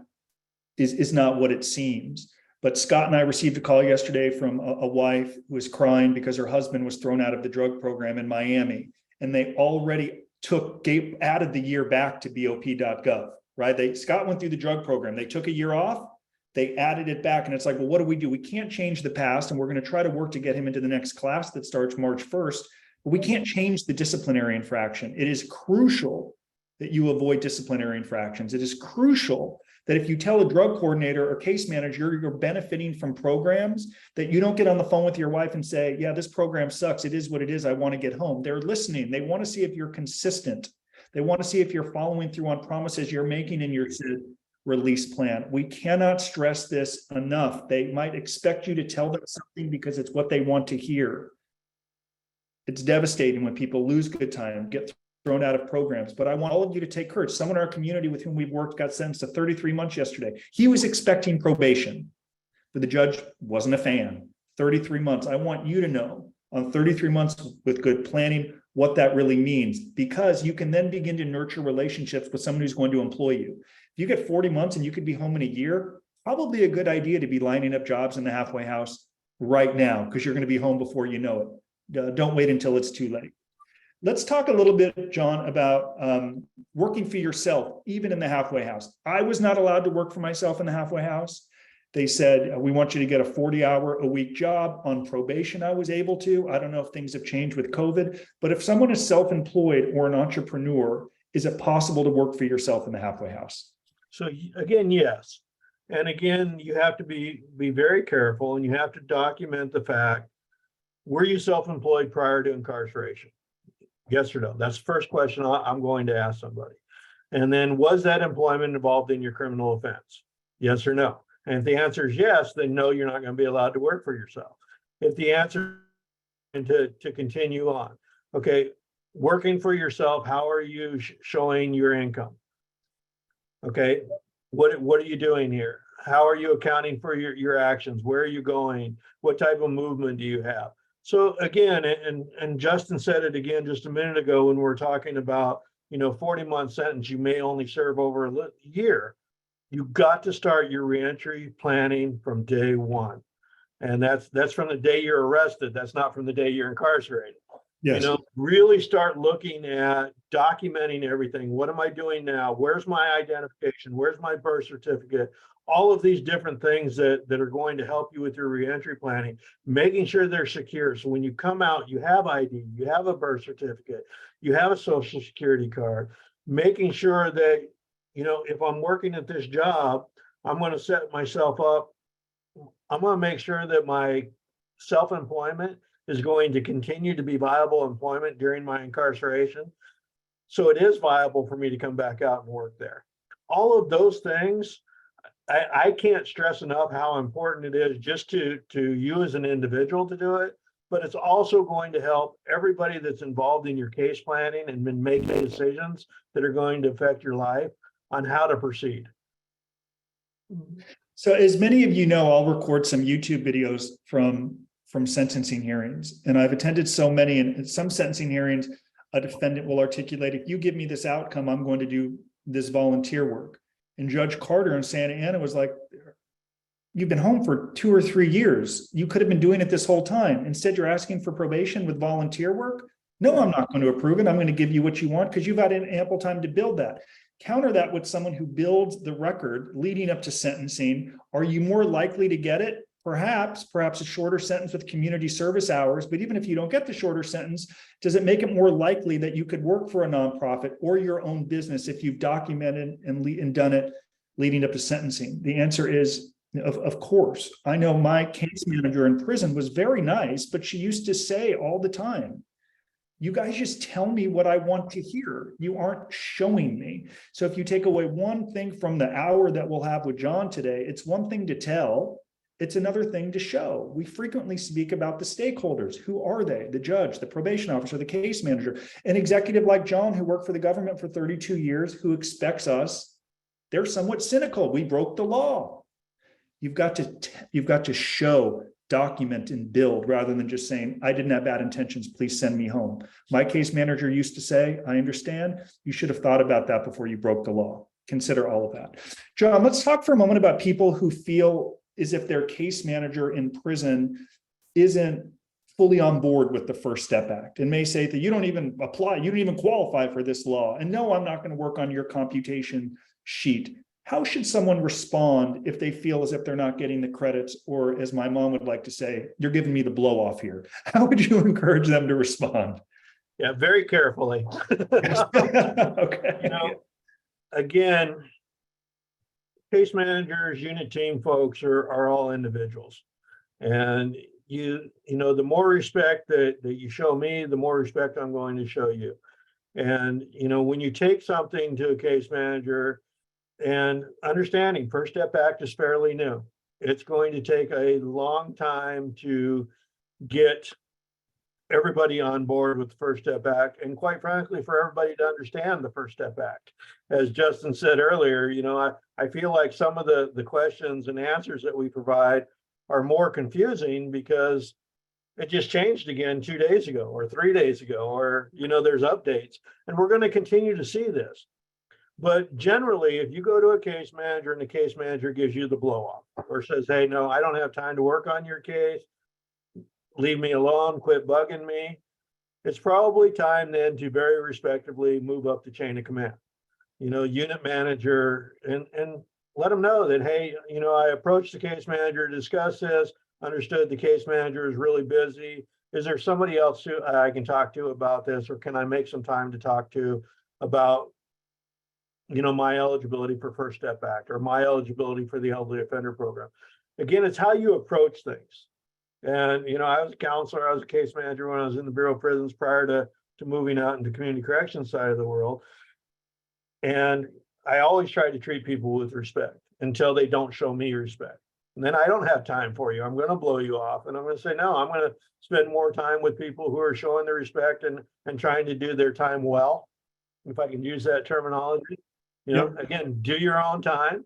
S1: what it seems. But Scott and I received a call yesterday from a wife who was crying because her husband was thrown out of the drug program in Miami, and they already added the year back to BOP.gov, right? Scott went through the drug program. They took a year off, they added it back, and it's like, well, what do? We can't change the past, and we're going to try to work to get him into the next class that starts March 1st, but we can't change the disciplinary infraction. It is crucial that you avoid disciplinary infractions. It is crucial that if you tell a drug coordinator or case manager you're benefiting from programs, that you don't get on the phone with your wife and say, yeah, this program sucks. It is what it is. I want to get home. They're listening. They want to see if you're consistent. They want to see if you're following through on promises you're making in your release plan. We cannot stress this enough. They might expect you to tell them something because it's what they want to hear. It's devastating when people lose good time, get thrown out of programs. But I want all of you to take courage. Someone in our community with whom we've worked got sentenced to 33 months yesterday. He was expecting probation, but the judge wasn't a fan. 33 months. I want you to know on 33 months with good planning what that really means, because you can then begin to nurture relationships with someone who's going to employ you. If you get 40 months and you could be home in a year, probably a good idea to be lining up jobs in the halfway house right now, because you're going to be home before you know it. Don't wait until it's too late. Let's talk a little bit, Jon, about working for yourself, even in the halfway house. I was not allowed to work for myself in the halfway house. They said, we want you to get a 40-hour-a-week job. On probation, I was able to. I don't know if things have changed with COVID, but if someone is self-employed or an entrepreneur, is it possible to work for yourself in the halfway house?
S2: So again, yes. And again, you have to be very careful, and you have to document the fact, were you self-employed prior to incarceration? Yes or no? That's the first question I'm going to ask somebody. And then, was that employment involved in your criminal offense? Yes or no? And if the answer is yes, then no, you're not going to be allowed to work for yourself. If the answer is to continue on, okay, working for yourself, how are you showing your income? Okay, what are you doing here? How are you accounting for your actions? Where are you going? What type of movement do you have? So again, and Justin said it again just a minute ago when we were talking about, 40-month sentence, you may only serve over a year. You've got to start your reentry planning from day one. And that's from the day you're arrested. That's not from the day you're incarcerated.
S1: Yes.
S2: Really start looking at documenting everything. What am I doing now? Where's my identification? Where's my birth certificate? All of these different things that are going to help you with your reentry planning, making sure they're secure. So when you come out, you have ID, you have a birth certificate, you have a social security card, making sure that, if I'm working at this job, I'm going to set myself up. I'm going to make sure that my self-employment is going to continue to be viable employment during my incarceration. So it is viable for me to come back out and work there. All of those things, I can't stress enough how important it is just to you as an individual to do it, but it's also going to help everybody that's involved in your case planning and been making decisions that are going to affect your life on how to proceed.
S1: So as many of you know, I'll record some YouTube videos from sentencing hearings, and I've attended so many. And in some sentencing hearings, a defendant will articulate, if you give me this outcome, I'm going to do this volunteer work. And Judge Carter in Santa Ana was like, you've been home for 2 or 3 years. You could have been doing it this whole time. Instead, you're asking for probation with volunteer work. No, I'm not going to approve it. I'm going to give you what you want because you've had ample time to build that. Counter that with someone who builds the record leading up to sentencing. Are you more likely to get it? Perhaps a shorter sentence with community service hours. But even if you don't get the shorter sentence, does it make it more likely that you could work for a nonprofit or your own business if you've documented and done it leading up to sentencing? The answer is, of course. I know my case manager in prison was very nice, but she used to say all the time, you guys just tell me what I want to hear. You aren't showing me. So if you take away one thing from the hour that we'll have with Jon today, it's one thing to tell, it's another thing to show. We frequently speak about the stakeholders. Who are they? The judge, the probation officer, the case manager, an executive like Jon who worked for the government for 32 years, who expects us. They're somewhat cynical. We broke the law. You've got to show, document, and build rather than just saying, I didn't have bad intentions, please send me home. My case manager used to say, I understand. You should have thought about that before you broke the law. Consider all of that. Jon, let's talk for a moment about people who feel as if their case manager in prison isn't fully on board with the First Step Act and may say that you don't even apply, you don't even qualify for this law. And no, I'm not going to work on your computation sheet. How should someone respond if they feel as if they're not getting the credits, or as my mom would like to say, you're giving me the blow off here? How would you encourage them to respond?
S2: Yeah, very carefully.
S1: Okay.
S2: Again, case managers, unit team folks are all individuals. And you know, the more respect that you show me, the more respect I'm going to show you. And, you know, when you take something to a case manager, and understanding First Step Act is fairly new, it's going to take a long time to get everybody on board with the First Step Act, and quite frankly, for everybody to understand the First Step Act. As Justin said earlier, you know, I feel like some of the questions and answers that we provide are more confusing because it just changed again 2 days ago or 3 days ago, or, you know, there's updates, and we're going to continue to see this. But generally, if you go to a case manager and the case manager gives you the blow off or says, hey, no, I don't have time to work on your case, leave me alone, quit bugging me, it's probably time then to very respectably move up the chain of command. You know, unit manager, and let them know that, hey, you know, I approached the case manager to discuss this, understood the case manager is really busy. Is there somebody else who I can talk to about this, or can I make some time to talk to about, you know, my eligibility for First Step Act or my eligibility for the elderly offender program? Again, it's how you approach things. And, you know, I was a counselor, I was a case manager when I was in the Bureau of Prisons prior to moving out into community corrections side of the world. And I always try to treat people with respect until they don't show me respect. And then I don't have time for you. I'm going to blow you off. And I'm going to say, no, I'm going to spend more time with people who are showing the respect and trying to do their time well, if I can use that terminology. You know, again, do your own time.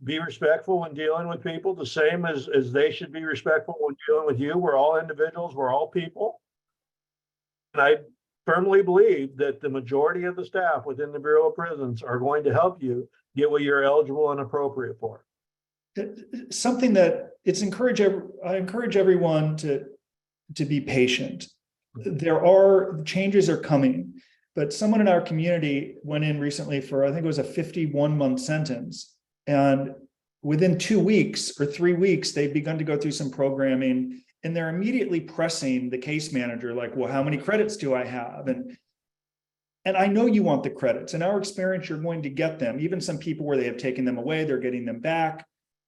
S2: Be respectful when dealing with people, the same as they should be respectful when dealing with you. We're all individuals. We're all people. And I firmly believe that the majority of the staff within the Bureau of Prisons are going to help you get what you're eligible and appropriate for.
S1: Something that I encourage everyone to be patient. Changes are coming, but someone in our community went in recently for, I think it was a 51-month sentence. And within 2 weeks or 3 weeks, they've begun to go through some programming, and they're immediately pressing the case manager, like, well, how many credits do I have? And I know you want the credits. In our experience, you're going to get them. Even some people where they have taken them away, they're getting them back.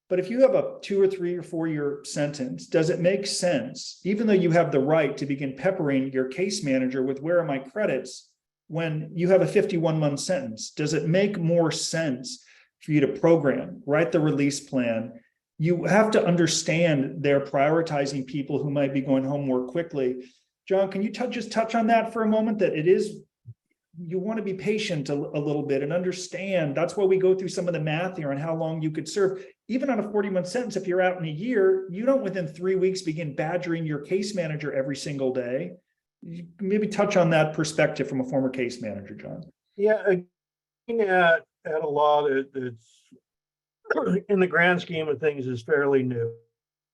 S1: But if you have a 2 or 3 or 4 year sentence, does it make sense, even though you have the right to begin peppering your case manager with where are my credits when you have a 51-month sentence? Does it make more sense for you to program, write the release plan? You have to understand they're prioritizing people who might be going home more quickly. Jon, can you just touch on that for a moment, that it is, you want to be patient a little bit and understand. That's why we go through some of the math here on how long you could serve. Even on a 40-month sentence, if you're out in a year, you don't within 3 weeks begin badgering your case manager every single day. You maybe touch on that perspective from a former case manager, Jon.
S2: Yeah, at a law that's in the grand scheme of things is fairly new.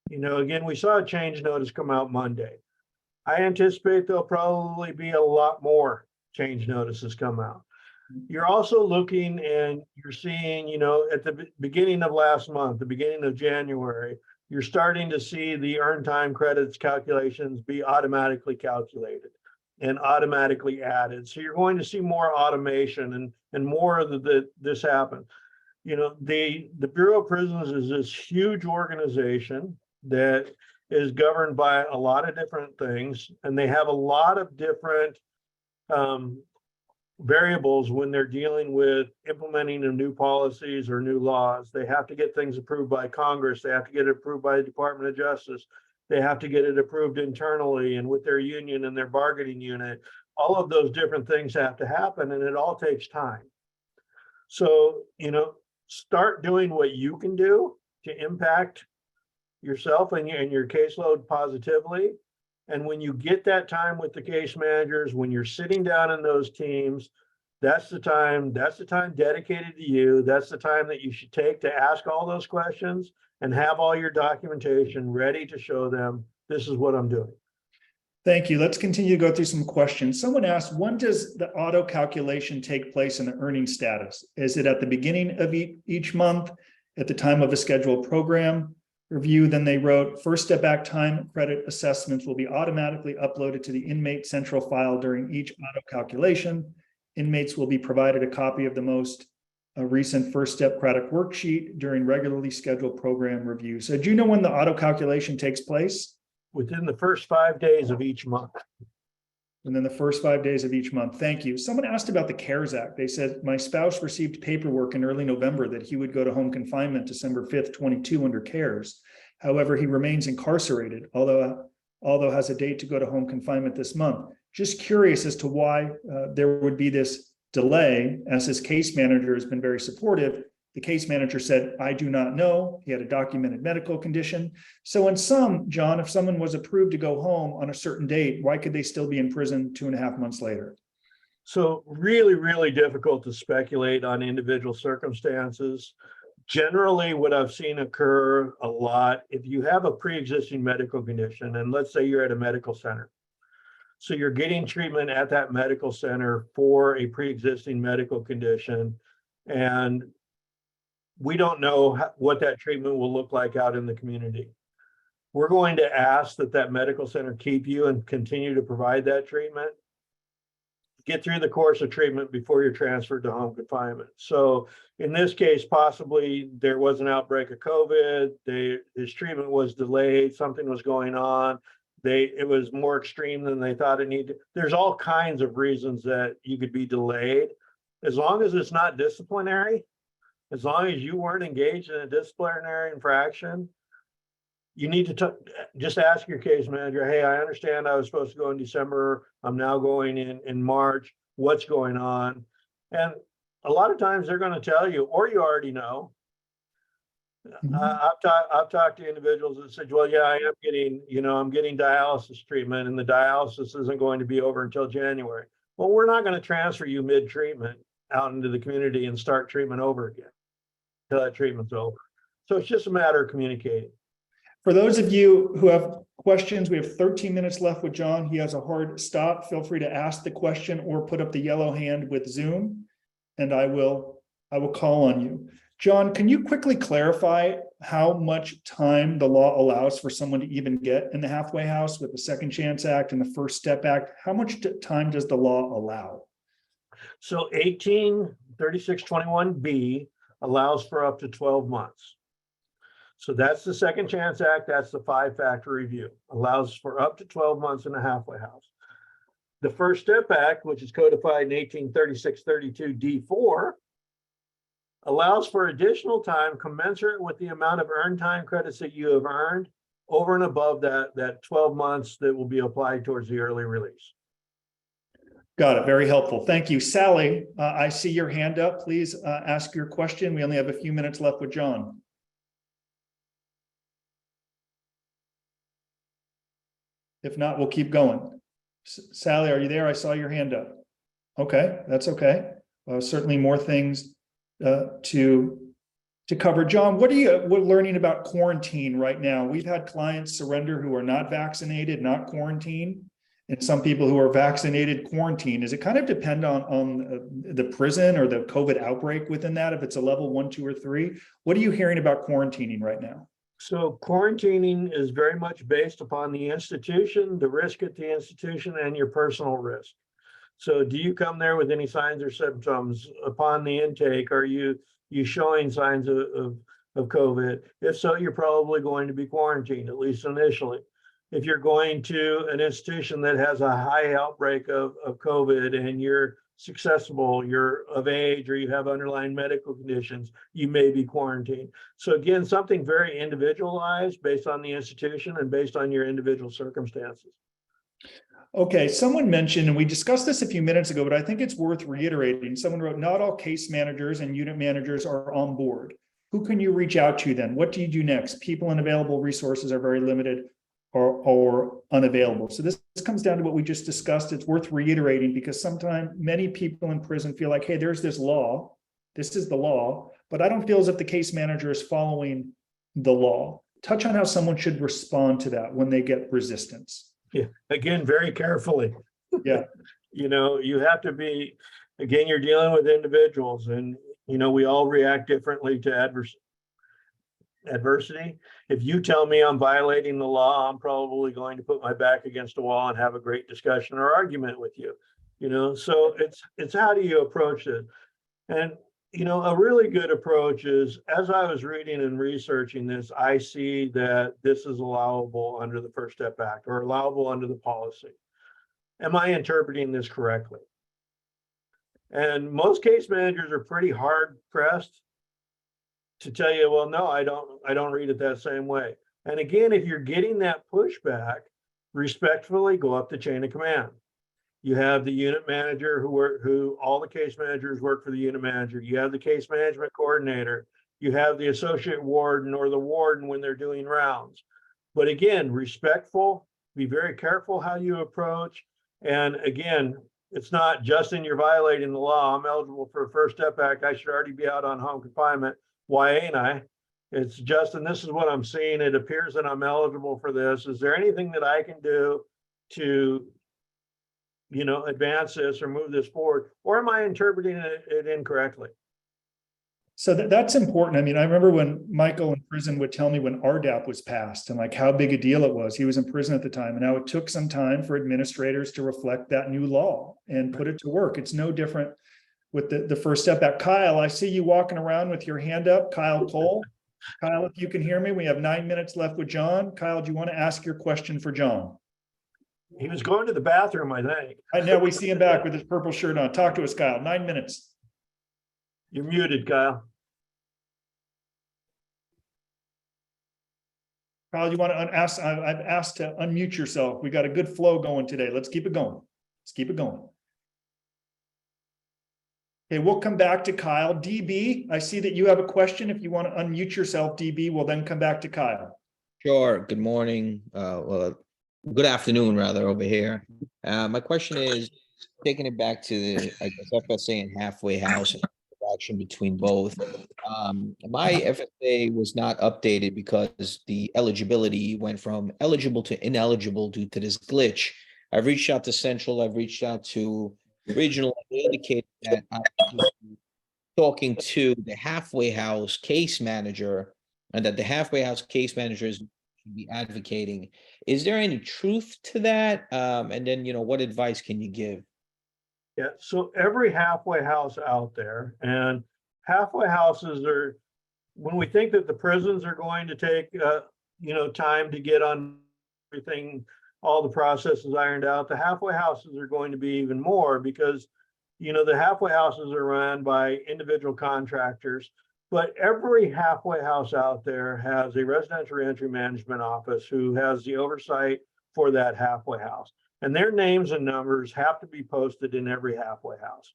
S2: You know, again, we saw a change notice come out Monday. I anticipate there'll probably be a lot more change notices come out. You're also looking and you're seeing, you know, at the beginning of last month, the beginning of January, you're starting to see the earned time credits calculations be automatically calculated and automatically added. So you're going to see more automation and more of this happen. You know, the Bureau of Prisons is this huge organization that is governed by a lot of different things, and they have a lot of different variables when they're dealing with implementing the new policies or new laws. They have to get things approved by Congress. They have to get it approved by the Department of Justice. They have to get it approved internally and with their union and their bargaining unit. All of those different things have to happen, and it all takes time. So, you know, start doing what you can do to impact yourself and your caseload positively. And when you get that time with the case managers, when you're sitting down in those teams, that's the time dedicated to you. That's the time that you should take to ask all those questions and have all your documentation ready to show them, this is what I'm doing.
S1: Thank you. Let's continue to go through some questions. Someone asked, when does the auto calculation take place in the earning status? Is it at the beginning of each month, at the time of a scheduled program review? Then they wrote, First Step Back time credit assessments will be automatically uploaded to the inmate central file during each auto calculation. Inmates will be provided a copy of the most a recent first step credit worksheet during regularly scheduled program reviews. So do you know when the auto calculation takes place?
S2: Within the first 5 days of each month.
S1: And then the first 5 days of each month. Thank you. Someone asked about the CARES Act. They said, my spouse received paperwork in early November that he would go to home confinement December 5th, 22 under CARES. However, he remains incarcerated, although has a date to go to home confinement this month. Just curious as to why there would be this delay, as his case manager has been very supportive. The case manager said, I do not know. He had a documented medical condition. So in sum, Jon, if someone was approved to go home on a certain date, why could they still be in prison 2.5 months later?
S2: So really, really difficult to speculate on individual circumstances. Generally, what I've seen occur a lot, if you have a pre-existing medical condition, and let's say you're at a medical center, so you're getting treatment at that medical center for a pre-existing medical condition, and we don't know what that treatment will look like out in the community. We're going to ask that that medical center keep you and continue to provide that treatment. Get through the course of treatment before you're transferred to home confinement. So in this case, possibly there was an outbreak of COVID. His treatment was delayed. Something was going on. It was more extreme than they thought it needed. There's all kinds of reasons that you could be delayed. As long as it's not disciplinary, as long as you weren't engaged in a disciplinary infraction, you need to just ask your case manager, hey, I understand I was supposed to go in December. I'm now going in March. What's going on? And a lot of times they're going to tell you, or you already know.
S1: Mhm.
S2: I've talked to individuals that said, well, yeah, I am getting, I'm getting dialysis treatment, and the dialysis isn't going to be over until January. Well, we're not going to transfer you mid-treatment out into the community and start treatment over again until that treatment's over. So it's just a matter of communicating.
S1: For those of you who have questions, we have 13 minutes left with Jon. He has a hard stop. Feel free to ask the question or put up the yellow hand with Zoom, and I will call on you. Jon, can you quickly clarify how much time the law allows for someone to even get in the halfway house with the Second Chance Act and the First Step Act? How much time does the law allow?
S2: So 183621B allows for up to 12 months. So that's the Second Chance Act. That's the 5-factor review. Allows for up to 12 months in a halfway house. The First Step Act, which is codified in 183632D4, allows for additional time commensurate with the amount of earned time credits that you have earned over and above that 12 months that will be applied towards the early release.
S1: Got it. Very helpful. Thank you. Sally, I see your hand up. Please ask your question. We only have a few minutes left with Jon. If not, we'll keep going. Sally, are you there? I saw your hand up. Okay, that's okay. Certainly more things to cover. Jon, what are you learning about quarantine right now? We've had clients surrender who are not vaccinated, not quarantined, and some people who are vaccinated quarantine. Does it kind of depend on the prison or the COVID outbreak within that, if it's a level 1, 2, or 3? What are you hearing about quarantining right now?
S2: So quarantining is very much based upon the institution, the risk at the institution, and your personal risk. So do you come there with any signs or symptoms upon the intake? Are you showing signs of COVID? If so, you're probably going to be quarantined, at least initially. If you're going to an institution that has a high outbreak of COVID and you're successful, you're of age, or you have underlying medical conditions, you may be quarantined. So again, something very individualized based on the institution and based on your individual circumstances.
S1: Okay, someone mentioned, and we discussed this a few minutes ago, but I think it's worth reiterating. Someone wrote, not all case managers and unit managers are on board. Who can you reach out to then? What do you do next? People and available resources are very limited or unavailable. So this comes down to what we just discussed. It's worth reiterating because sometimes many people in prison feel like, hey, there's this law. This is the law, but I don't feel as if the case manager is following the law. Touch on how someone should respond to that when they get resistance.
S2: Yeah, again, very carefully.
S1: Yeah.
S2: You have to be, again, you're dealing with individuals, and, we all react differently to adversity. If you tell me I'm violating the law, I'm probably going to put my back against a wall and have a great discussion or argument with you. So it's how do you approach it? And a really good approach is, as I was reading and researching this, I see that this is allowable under the First Step Act or allowable under the policy. Am I interpreting this correctly? And most case managers are pretty hard pressed to tell you, well, no, I don't read it that same way. And again, if you're getting that pushback, respectfully go up the chain of command. You have the unit manager who all the case managers work for the unit manager. You have the case management coordinator. You have the associate warden or the warden when they're doing rounds. But again, respectful, be very careful how you approach. And again, it's not, Justin, you're violating the law. I'm eligible for a First Step Act. I should already be out on home confinement. Why ain't I? It's, Justin, this is what I'm seeing. It appears that I'm eligible for this. Is there anything that I can do to, advance this or move this forward? Or am I interpreting it incorrectly?
S1: So that's important. I mean, I remember when Michael in prison would tell me when RDAP was passed and like how big a deal it was. He was in prison at the time, and now it took some time for administrators to reflect that new law and put it to work. It's no different with the First Step Act. Kyle, I see you walking around with your hand up. Kyle Cole. Kyle, if you can hear me, we have 9 minutes left with Jon. Kyle, do you want to ask your question for Jon?
S2: He was going to the bathroom, I think.
S1: And now we see him back with his purple shirt on. Talk to us, Kyle. 9 minutes.
S2: You're muted, Kyle.
S1: Kyle, you want to ask? I've asked to unmute yourself. We got a good flow going today. Let's keep it going. Let's keep it going. Okay, we'll come back to Kyle. DB, I see that you have a question. If you want to unmute yourself, DB, we'll then come back to Kyle.
S3: Sure. Good morning. Good afternoon, rather, over here. My question is, taking it back to the, I guess, FSA and halfway house interaction between both. My FSA was not updated because the eligibility went from eligible to ineligible due to this glitch. I've reached out to Central. I've reached out to Regional. They indicated that I'm talking to the halfway house case manager, and that the halfway house case manager is be advocating. Is there any truth to that? And then, what advice can you give?
S2: Yeah, so every halfway house out there, and halfway houses are, when we think that the prisons are going to take, time to get on everything, all the processes ironed out, the halfway houses are going to be even more because, the halfway houses are run by individual contractors. But every halfway house out there has a residential reentry management office who has the oversight for that halfway house. And their names and numbers have to be posted in every halfway house.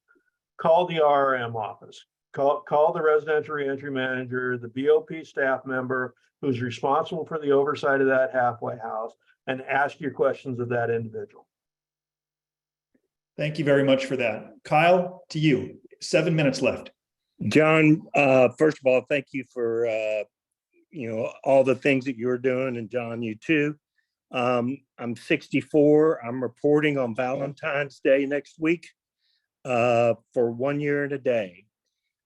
S2: Call the RRM office, call the residential reentry manager, the BOP staff member who's responsible for the oversight of that halfway house, and ask your questions of that individual.
S1: Thank you very much for that. Kyle, to you, 7 minutes left.
S4: Jon, first of all, thank you for, all the things that you're doing, and Jon, you too. I'm 64. I'm reporting on Valentine's Day next week for 1 year and a day.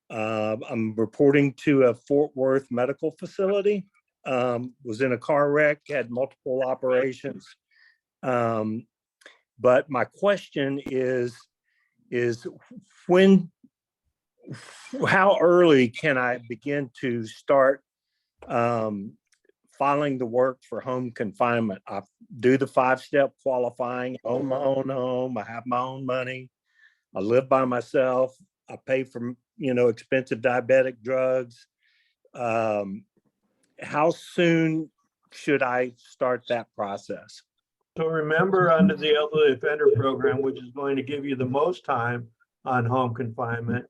S4: I'm reporting to a Fort Worth medical facility. Was in a car wreck, had multiple operations. But my question is how early can I begin to start filing the work for home confinement? I do the 5-step qualifying, own my own home, I have my own money, I live by myself, I pay for expensive diabetic drugs. How soon should I start that process?
S2: So remember, under the elderly offender program, which is going to give you the most time on home confinement,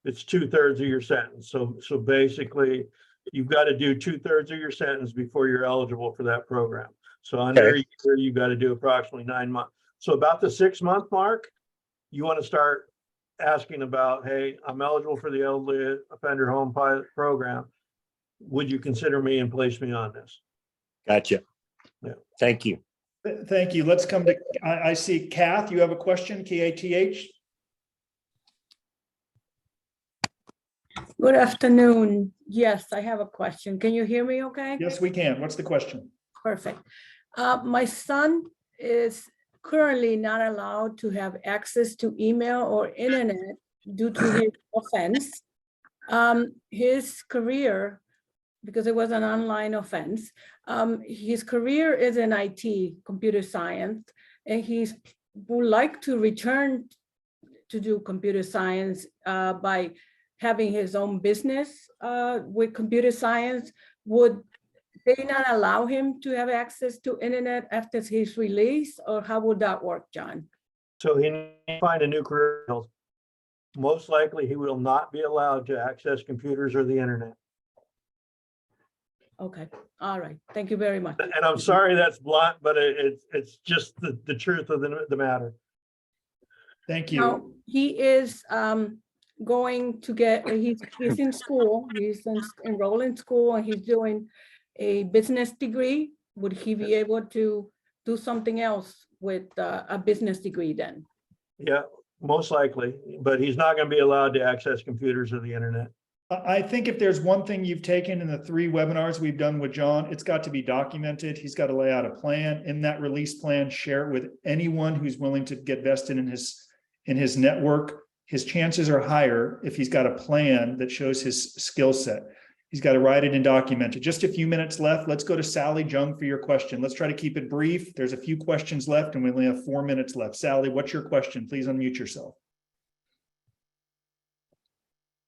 S2: it's 2/3 of your sentence. So basically, you've got to do 2/3 of your sentence before you're eligible for that program. So under a year, you've got to do approximately 9 months. So about the 6-month mark, you want to start asking about, hey, I'm eligible for the elderly offender home pilot program. Would you consider me and place me on this?
S4: Gotcha.
S2: Yeah.
S4: Thank you.
S1: Thank you. Let's come to, I see Kath, you have a question, K-A-T-H?
S5: Good afternoon. Yes, I have a question. Can you hear me okay?
S1: Yes, we can. What's the question?
S5: Perfect. My son is currently not allowed to have access to email or internet due to his offense. His career, because it was an online offense, his career is in IT, computer science, and he's would like to return to do computer science by having his own business with computer science. Would they not allow him to have access to internet after his release, or how would that work, John?
S2: So he needs to find a new career field. Most likely, he will not be allowed to access computers or the internet.
S5: Okay, all right, thank you very much.
S2: And I'm sorry that's blunt, but it's just the truth of the matter.
S1: Thank
S5: Now,
S1: you.
S5: he is going to get, he's in school, enrolled in school, and he's doing a business degree. Would he be able to do something else with a business degree then?
S2: Yeah, most likely, but he's not going to be allowed to access computers or the internet.
S1: I think if there's one thing you've taken in the 3 webinars we've done with Jon, it's got to be documented. He's got to lay out a plan. In that release plan, share it with anyone who's willing to get vested in his network. His chances are higher if he's got a plan that shows his skill set. He's got to write it and document it. Just a few minutes left. Let's go to Sally Jung for your question. Let's try to keep it brief. There's a few questions left and we only have 4 minutes left. Sally, what's your question? Please unmute yourself.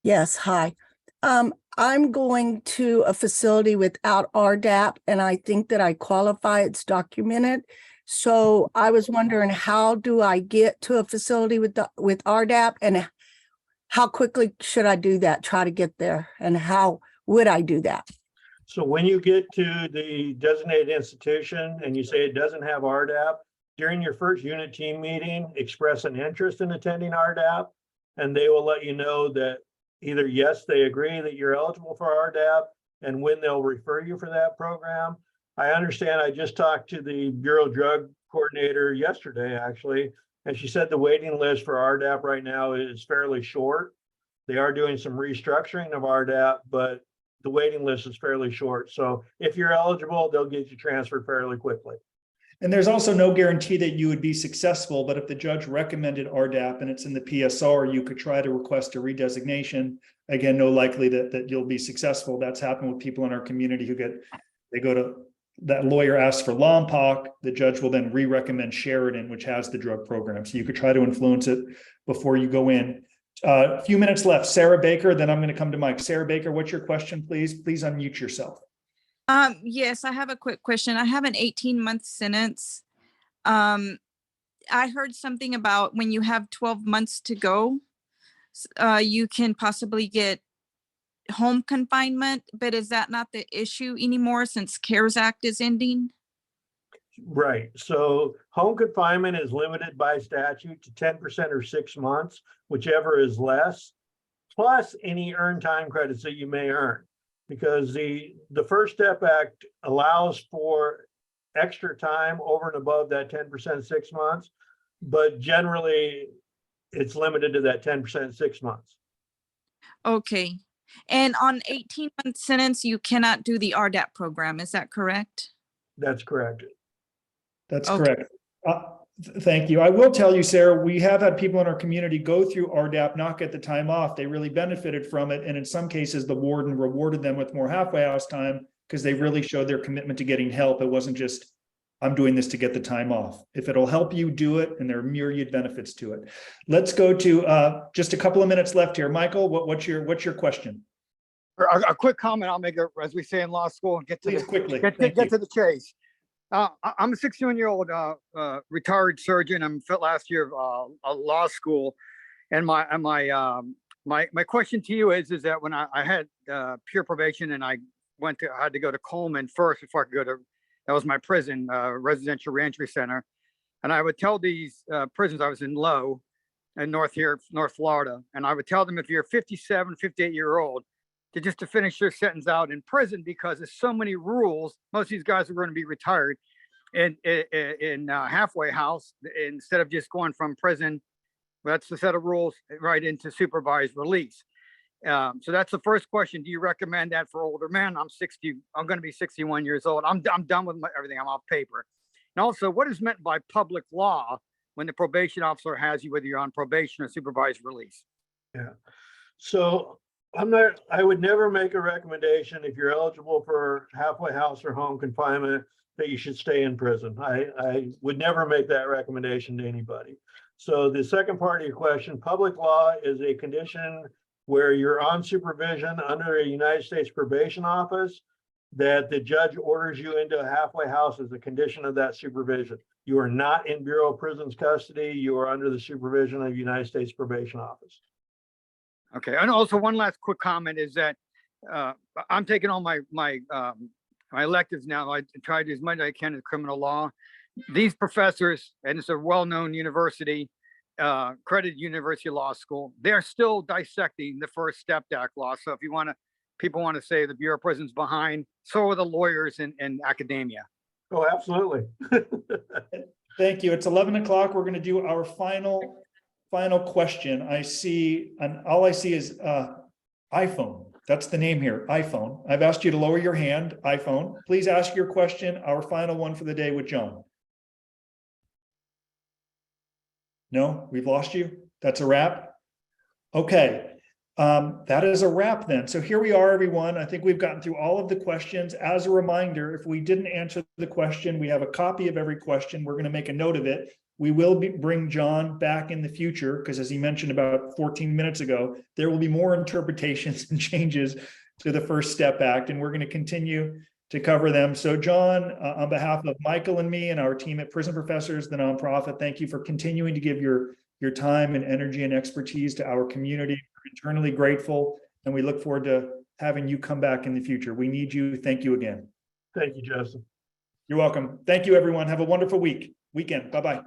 S6: Yes, hi. I'm going to a facility without RDAP, and I think that I qualify. It's documented. So I was wondering, how do I get to a facility with RDAP, and how quickly should I do that? Try to get there, and how would I do that?
S2: So when you get to the designated institution and you say it doesn't have RDAP, during your first unit team meeting, express an interest in attending RDAP, and they will let you know that either yes, they agree that you're eligible for RDAP, and when they'll refer you for that program. I understand, I just talked to the Bureau Drug Coordinator yesterday, actually, and she said the waiting list for RDAP right now is fairly short. They are doing some restructuring of RDAP, but the waiting list is fairly short. So if you're eligible, they'll get you transferred fairly quickly.
S1: And there's also no guarantee that you would be successful, but if the judge recommended RDAP and it's in the PSR, you could try to request a redesignation. Again, no likely that you'll be successful. That's happened with people in our community they go to, that lawyer asks for Lompoc, the judge will then re-recommend Sheridan, which has the drug program. So you could try to influence it before you go in. A few minutes left. Sarah Baker, then I'm going to come to Mike. Sarah Baker, what's your question, please? Please unmute yourself.
S7: Yes, I have a quick question. I have an 18-month sentence. I heard something about when you have 12 months to go, you can possibly get home confinement, but is that not the issue anymore since CARES Act is ending?
S2: Right. So home confinement is limited by statute to 10% or 6 months, whichever is less, plus any earned time credits that you may earn. Because the First Step Act allows for extra time over and above that 10% 6 months, but generally it's limited to that 10% 6 months.
S7: Okay. And on 18-month sentence, you cannot do the RDAP program. Is that correct?
S2: That's correct.
S1: That's
S7: Okay.
S1: correct. Thank you. I will tell you, Sarah, we have had people in our community go through RDAP, not get the time off. They really benefited from it. And in some cases, the warden rewarded them with more halfway house time because they really showed their commitment to getting help. It wasn't just, I'm doing this to get the time off. If it'll help you, do it. And there are myriad benefits to it. Let's go to just a couple of minutes left here. Michael, what's your question?
S8: A quick comment I'll make, as we say in law school, and get to
S1: Please quickly.
S8: get to the chase. I'm a 61-year-old retired surgeon. I'm fit last year of law school, and my question to you is that when I had pure probation and I had to go to Coleman first before I could go to, that was my prison, Residential Reentry Center, and I would tell these prisons, I was in Low in North Florida, and I would tell them, if you're 57, 58-year-old, to finish their sentence out in prison, because there's so many rules. Most of these guys are going to be retired in halfway house instead of just going from prison. That's the set of rules right into supervised release. So that's the first question. Do you recommend that for older men? I'm 60. I'm going to be 61 years old. I'm done with everything. I'm off paper. And also, what is meant by public law when the probation officer has you, whether you're on probation or supervised release?
S2: Yeah. So I would never make a recommendation if you're eligible for halfway house or home confinement that you should stay in prison. I would never make that recommendation to anybody. So the second part of your question, public law is a condition where you're on supervision under a United States probation office, that the judge orders you into a halfway house as a condition of that supervision. You are not in Bureau of Prisons custody. You are under the supervision of United States Probation Office.
S8: Okay, and also one last quick comment is that I'm taking all my electives now. I try to do as much as I can in criminal law. These professors, and it's a well-known university, accredited university law school, they're still dissecting the First Step Act law. So if you want to, people want to say the Bureau of Prisons behind, so are the lawyers in academia.
S2: Oh, absolutely.
S1: Thank you. It's 11 o'clock. We're going to do our final question. I see, and all I see is iPhone. That's the name here, iPhone. I've asked you to lower your hand, iPhone. Please ask your question, our final one for the day with Jon. No, we've lost you. That's a wrap. Okay. That is a wrap then. So here we are, everyone. I think we've gotten through all of the questions. As a reminder, if we didn't answer the question, we have a copy of every question. We're going to make a note of it. We will bring Jon back in the future because, as he mentioned about 14 minutes ago, there will be more interpretations and changes to the First Step Act, and we're going to continue to cover them. So Jon, on behalf of Michael and me and our team at Prison Professors, the nonprofit, thank you for continuing to give your time and energy and expertise to our community. We're eternally grateful, and we look forward to having you come back in the future. We need you. Thank you again.
S2: Thank you, Justin.
S1: You're welcome. Thank you, everyone. Have a wonderful weekend. Bye-bye.